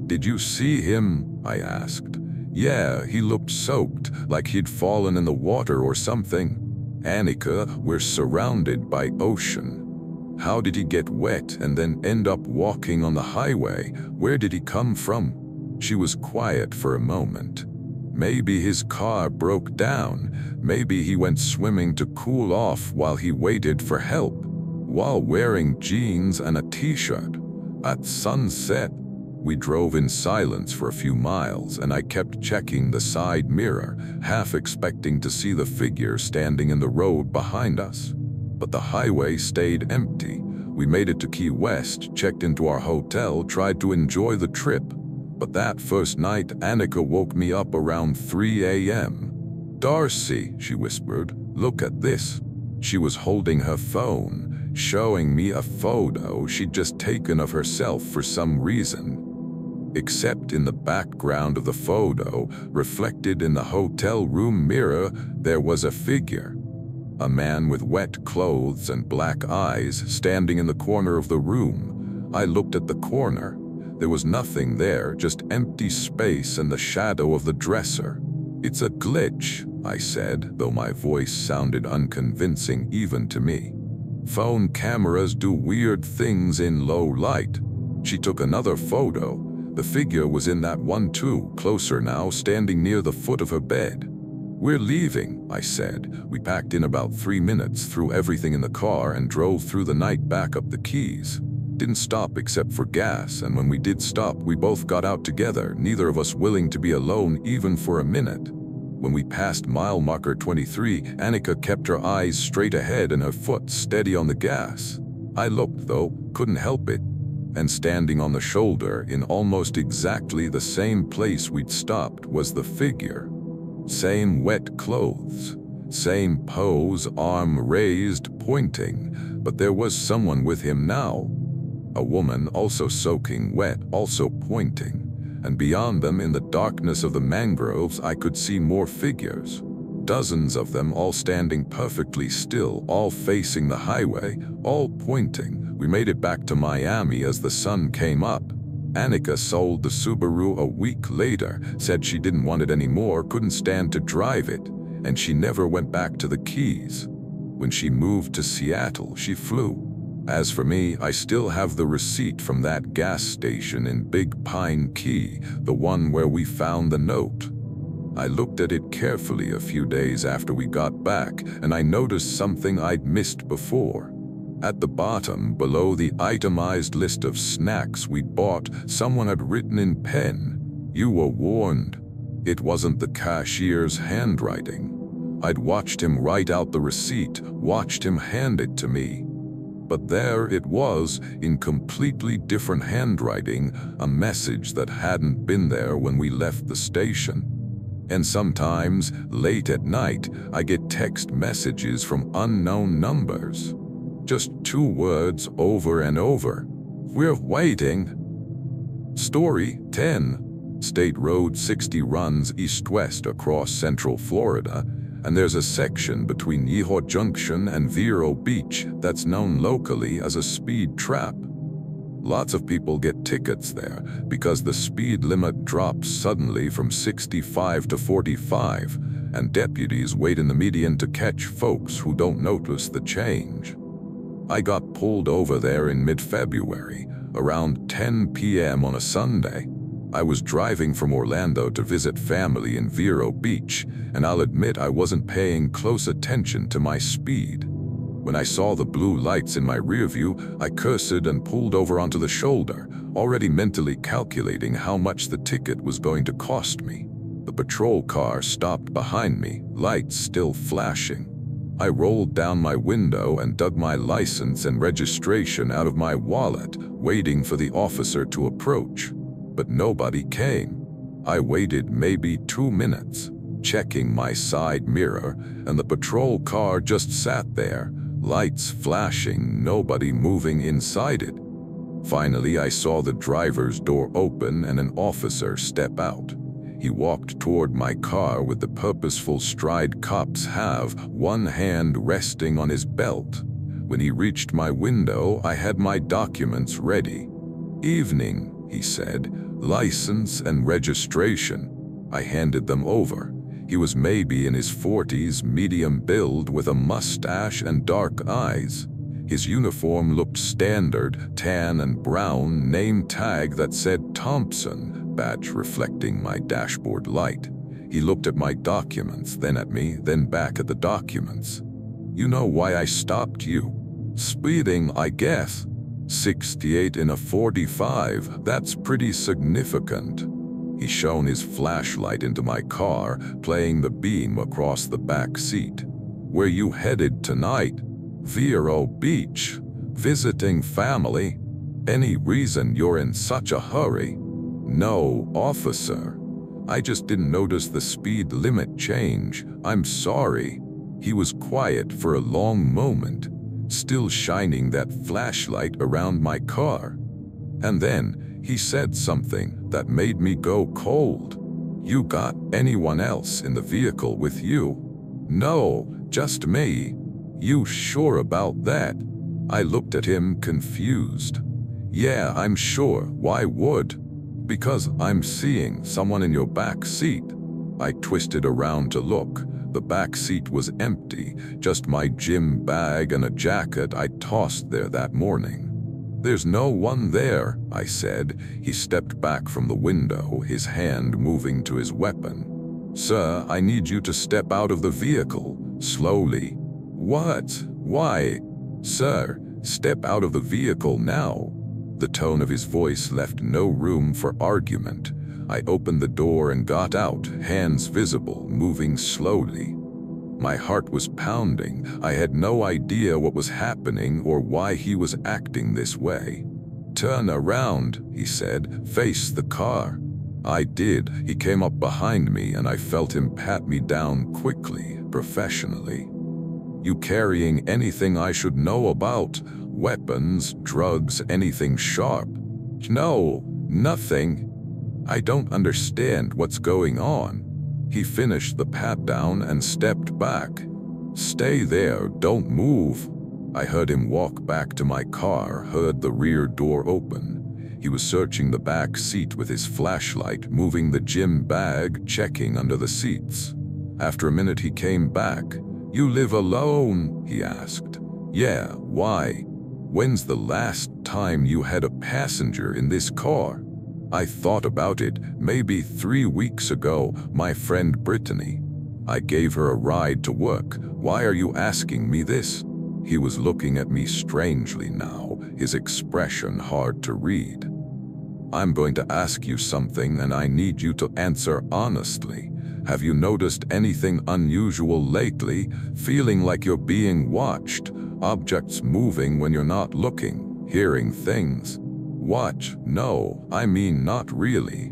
"Did you see him?" I asked. "Yeah, he looked soaked, like he'd fallen in the water or something." "Annika, we're surrounded by ocean. How did he get wet and then end up walking on the highway? Where did he come from?" She was quiet for a moment. "Maybe his car broke down. Maybe he went swimming to cool off while he waited for help, while wearing jeans and a t-shirt. At sunset." We drove in silence for a few miles, and I kept checking the side mirror, half expecting to see the figure standing in the road behind us. But the highway stayed empty. We made it to Key West, checked into our hotel, tried to enjoy the trip. But that first night, Annika woke me up around 3 a.m. "Darcy," she whispered, "look at this." She was holding her phone, showing me a photo she'd just taken of herself for some reason. Except in the background of the photo, reflected in the hotel room mirror, there was a figure. A man with wet clothes and black eyes standing in the corner of the room. I looked at the corner. There was nothing there, just empty space and the shadow of the dresser. "It's a glitch," I said, though my voice sounded unconvincing even to me. "Phone cameras do weird things in low light." She took another photo. The figure was in that one too, closer now, standing near the foot of her bed. "We're leaving," I said. We packed in about 3 minutes, threw everything in the car, and drove through the night back up the Keys. Didn't stop except for gas, and when we did stop, we both got out together, neither of us willing to be alone even for a minute. When we passed mile marker 23, Annika kept her eyes straight ahead and her foot steady on the gas. I looked, though, couldn't help it. And standing on the shoulder, in almost exactly the same place we'd stopped, was the figure. Same wet clothes, same pose, arm raised, pointing, but there was someone with him now. A woman, also soaking wet, also pointing, and beyond them in the darkness of the mangroves I could see more figures. Dozens of them, all standing perfectly still, all facing the highway, all pointing. We made it back to Miami as the sun came up. Annika sold the Subaru a week later, said she didn't want it anymore, couldn't stand to drive it, and she never went back to the Keys. When she moved to Seattle, she flew. As for me, I still have the receipt from that gas station in Big Pine Key, the one where we found the note. I looked at it carefully a few days after we got back, and I noticed something I'd missed before. At the bottom, below the itemized list of snacks we'd bought, someone had written in pen, "You were warned." It wasn't the cashier's handwriting. I'd watched him write out the receipt, watched him hand it to me. But there it was, in completely different handwriting, a message that hadn't been there when we left the station. And sometimes, late at night, I get text messages from unknown numbers. Just 2 words over and over. "We're waiting." Story 10. State Road 60 runs east-west across central Florida. and there's a section between Yeho Junction and Vero Beach that's known locally as a speed trap. Lots of people get tickets there because the speed limit drops suddenly from 65 to 45, and deputies wait in the median to catch folks who don't notice the change. I got pulled over there in mid-February, around 10 p.m. on a Sunday. I was driving from Orlando to visit family in Vero Beach, and I'll admit I wasn't paying close attention to my speed. When I saw the blue lights in my rear view, I cursed and pulled over onto the shoulder, already mentally calculating how much the ticket was going to cost me. The patrol car stopped behind me, lights still flashing. I rolled down my window and dug my license and registration out of my wallet, waiting for the officer to approach. But nobody came. I waited maybe 2 minutes, checking my side mirror, and the patrol car just sat there, lights flashing, nobody moving inside it. Finally, I saw the driver's door open and an officer step out. He walked toward my car with the purposeful stride cops have, one hand resting on his belt. When he reached my window, I had my documents ready. "Evening," he said, "license and registration." I handed them over. He was maybe in his 40s, medium build with a mustache and dark eyes. His uniform looked standard, tan and brown, name tag that said Thompson, badge reflecting my dashboard light. He looked at my documents, then at me, then back at the documents. "You know why I stopped you?" "Speeding, I guess." 68 in a 45, that's pretty significant. He shone his flashlight into my car, playing the beam across the back seat. "Where you headed tonight?" "Vero Beach. Visiting family." "Any reason you're in such a hurry?" "No, officer. I just didn't notice the speed limit change. I'm sorry." He was quiet for a long moment, still shining that flashlight around my car. And then he said something that made me go cold. "You got anyone else in the vehicle with you?" "No, just me." "You sure about that?" I looked at him confused. "Yeah, I'm sure. Why would?" "Because I'm seeing someone in your back seat." I twisted around to look. The back seat was empty, just my gym bag and a jacket I tossed there that morning. "There's no one there," I said. He stepped back from the window, his hand moving to his weapon. "Sir, I need you to step out of the vehicle, slowly." "What? Why?" "Sir, step out of the vehicle now." The tone of his voice left no room for argument. I opened the door and got out, hands visible, moving slowly. My heart was pounding. I had no idea what was happening or why he was acting this way. "Turn around," he said. "Face the car." I did. He came up behind me and I felt him pat me down quickly, professionally. "You carrying anything I should know about? Weapons, drugs, anything sharp?" "No, nothing." "I don't understand what's going on." He finished the pat-down and stepped back. "Stay there, don't move." I heard him walk back to my car, heard the rear door open. He was searching the back seat with his flashlight, moving the gym bag, checking under the seats. After a minute he came back. "You live alone?" he asked. "Yeah, why?" "When's the last time you had a passenger in this car?" I thought about it. "Maybe 3 weeks ago, my friend Brittany. I gave her a ride to work. Why are you asking me this?" He was looking at me strangely now, his expression hard to read. "I'm going to ask you something and I need you to answer honestly. Have you noticed anything unusual lately? Feeling like you're being watched? Objects moving when you're not looking? Hearing things?" "Watch? No, I mean not really."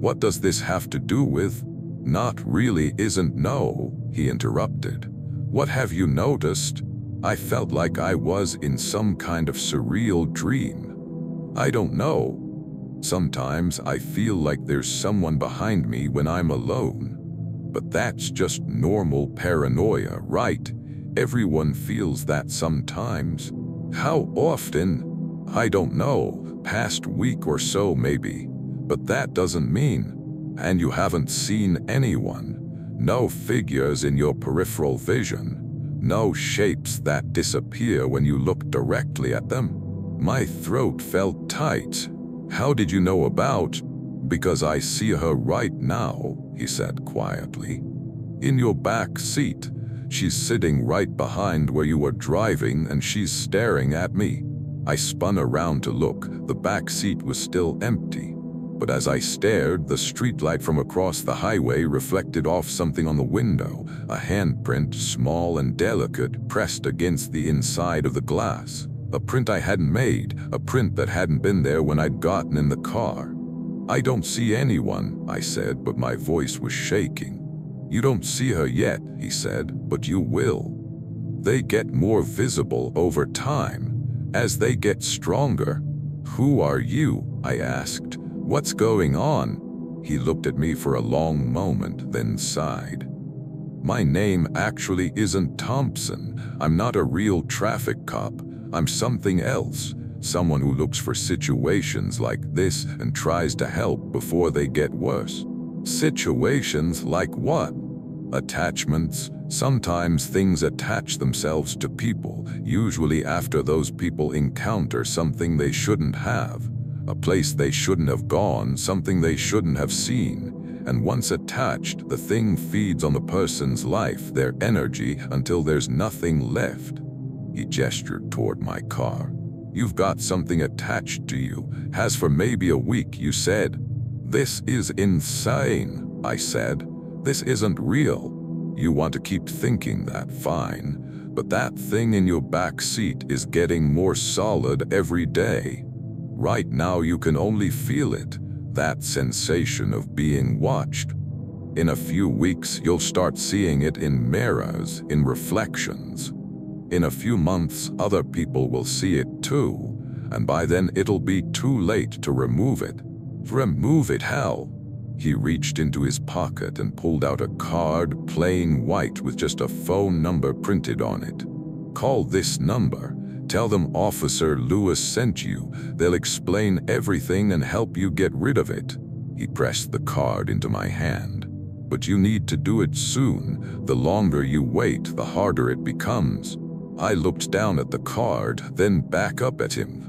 "What does this have to do with?" "Not really isn't no," he interrupted. "What have you noticed?" I felt like I was in some kind of surreal dream. "I don't know. Sometimes I feel like there's someone behind me when I'm alone." But that's just normal paranoia, right? Everyone feels that sometimes. How often? I don't know, past week or so maybe. But that doesn't mean. And you haven't seen anyone. No figures in your peripheral vision. No shapes that disappear when you look directly at them. My throat felt tight. How did you know about? Because I see her right now, he said quietly. In your back seat. She's sitting right behind where you were driving and she's staring at me. I spun around to look. The back seat was still empty. But as I stared, the streetlight from across the highway reflected off something on the window, a handprint, small and delicate, pressed against the inside of the glass. A print I hadn't made, a print that hadn't been there when I'd gotten in the car. I don't see anyone, I said, but my voice was shaking. You don't see her yet, he said, but you will. They get more visible over time, as they get stronger. Who are you? I asked. What's going on? He looked at me for a long moment, then sighed. My name actually isn't Thompson. I'm not a real traffic cop. I'm something else. Someone who looks for situations like this and tries to help before they get worse. Situations like what? Attachments. Sometimes things attach themselves to people, usually after those people encounter something they shouldn't have. A place they shouldn't have gone, something they shouldn't have seen. And once attached, the thing feeds on the person's life, their energy, until there's nothing left. He gestured toward my car. You've got something attached to you. Has for maybe a week, you said. This is insane, I said. This isn't real. You want to keep thinking that, fine. But that thing in your back seat is getting more solid every day. Right now you can only feel it, that sensation of being watched. In a few weeks you'll start seeing it in mirrors, in reflections. In a few months other people will see it too, and by then it'll be too late to remove it. Remove it how? He reached into his pocket and pulled out a card, plain white with just a phone number printed on it. Call this number. Tell them Officer Lewis sent you. They'll explain everything and help you get rid of it. He pressed the card into my hand. But you need to do it soon. The longer you wait, the harder it becomes. I looked down at the card, then back up at him.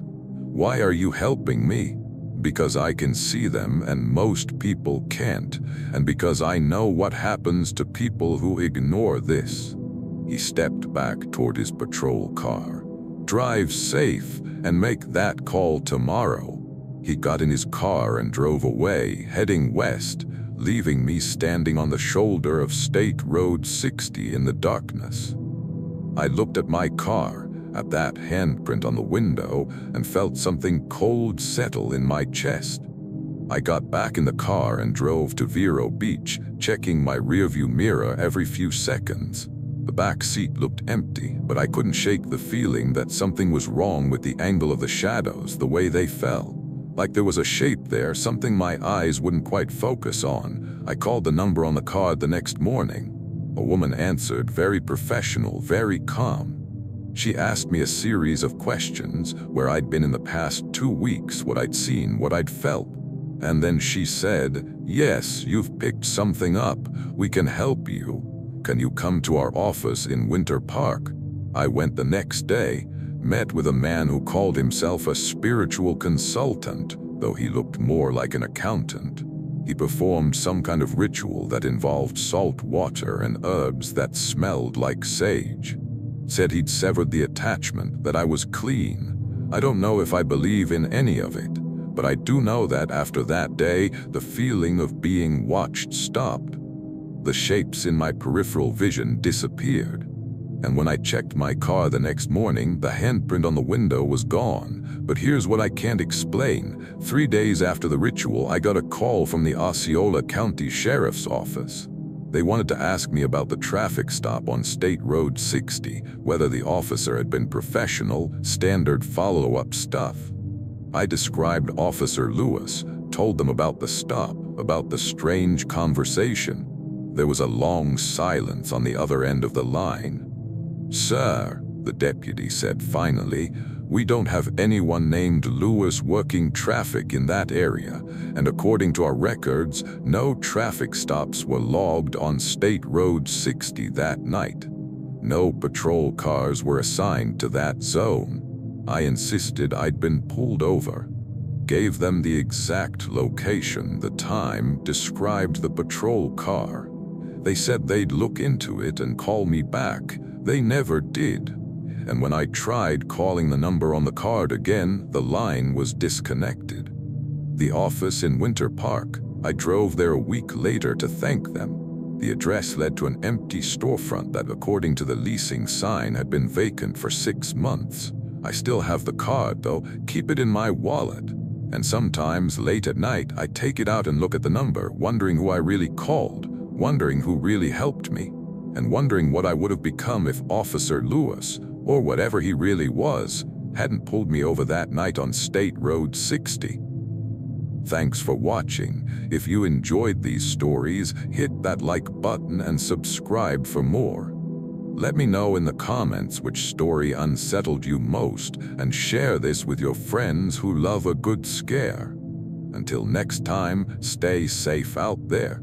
Why are you helping me? Because I can see them and most people can't, and because I know what happens to people who ignore this. He stepped back toward his patrol car. Drive safe and make that call tomorrow. He got in his car and drove away, heading west, leaving me standing on the shoulder of State Road 60 in the darkness. I looked at my car, at that handprint on the window, and felt something cold settle in my chest. I got back in the car and drove to Vero Beach, checking my rearview mirror every few seconds. The back seat looked empty, but I couldn't shake the feeling that something was wrong with the angle of the shadows, the way they fell. Like there was a shape there, something my eyes wouldn't quite focus on. I called the number on the card the next morning. A woman answered, very professional, very calm. She asked me a series of questions, where I'd been in the past 2 weeks, what I'd seen, what I'd felt. And then she said, yes, you've picked something up. We can help you. Can you come to our office in Winter Park? I went the next day, met with a man who called himself a spiritual consultant, though he looked more like an accountant. He performed some kind of ritual that involved salt water and herbs that smelled like sage. Said he'd severed the attachment, that I was clean. I don't know if I believe in any of it, but I do know that after that day, the feeling of being watched stopped. The shapes in my peripheral vision disappeared. And when I checked my car the next morning, the handprint on the window was gone. But here's what I can't explain. 3 days after the ritual, I got a call from the Osceola County Sheriff's Office. They wanted to ask me about the traffic stop on State Road 60, whether the officer had been professional, standard follow-up stuff. I described Officer Lewis, told them about the stop, about the strange conversation. There was a long silence on the other end of the line. "Sir," the deputy said finally, "we don't have anyone named Lewis working traffic in that area, and according to our records, no traffic stops were logged on State Road 60 that night. No patrol cars were assigned to that zone." I insisted I'd been pulled over. Gave them the exact location, the time, described the patrol car. They said they'd look into it and call me back. They never did. And when I tried calling the number on the card again, the line was disconnected. The office in Winter Park, I drove there a week later to thank them. The address led to an empty storefront that, according to the leasing sign, had been vacant for 6 months. I still have the card, though, keep it in my wallet. And sometimes, late at night, I take it out and look at the number, wondering who I really called, wondering who really helped me, and wondering what I would have become if Officer Lewis, or whatever he really was, hadn't pulled me over that night on State Road 60. Thanks for watching. If you enjoyed these stories, hit that like button and subscribe for more. Let me know in the comments which story unsettled you most, and share this with your friends who love a good scare. Until next time, stay safe out there.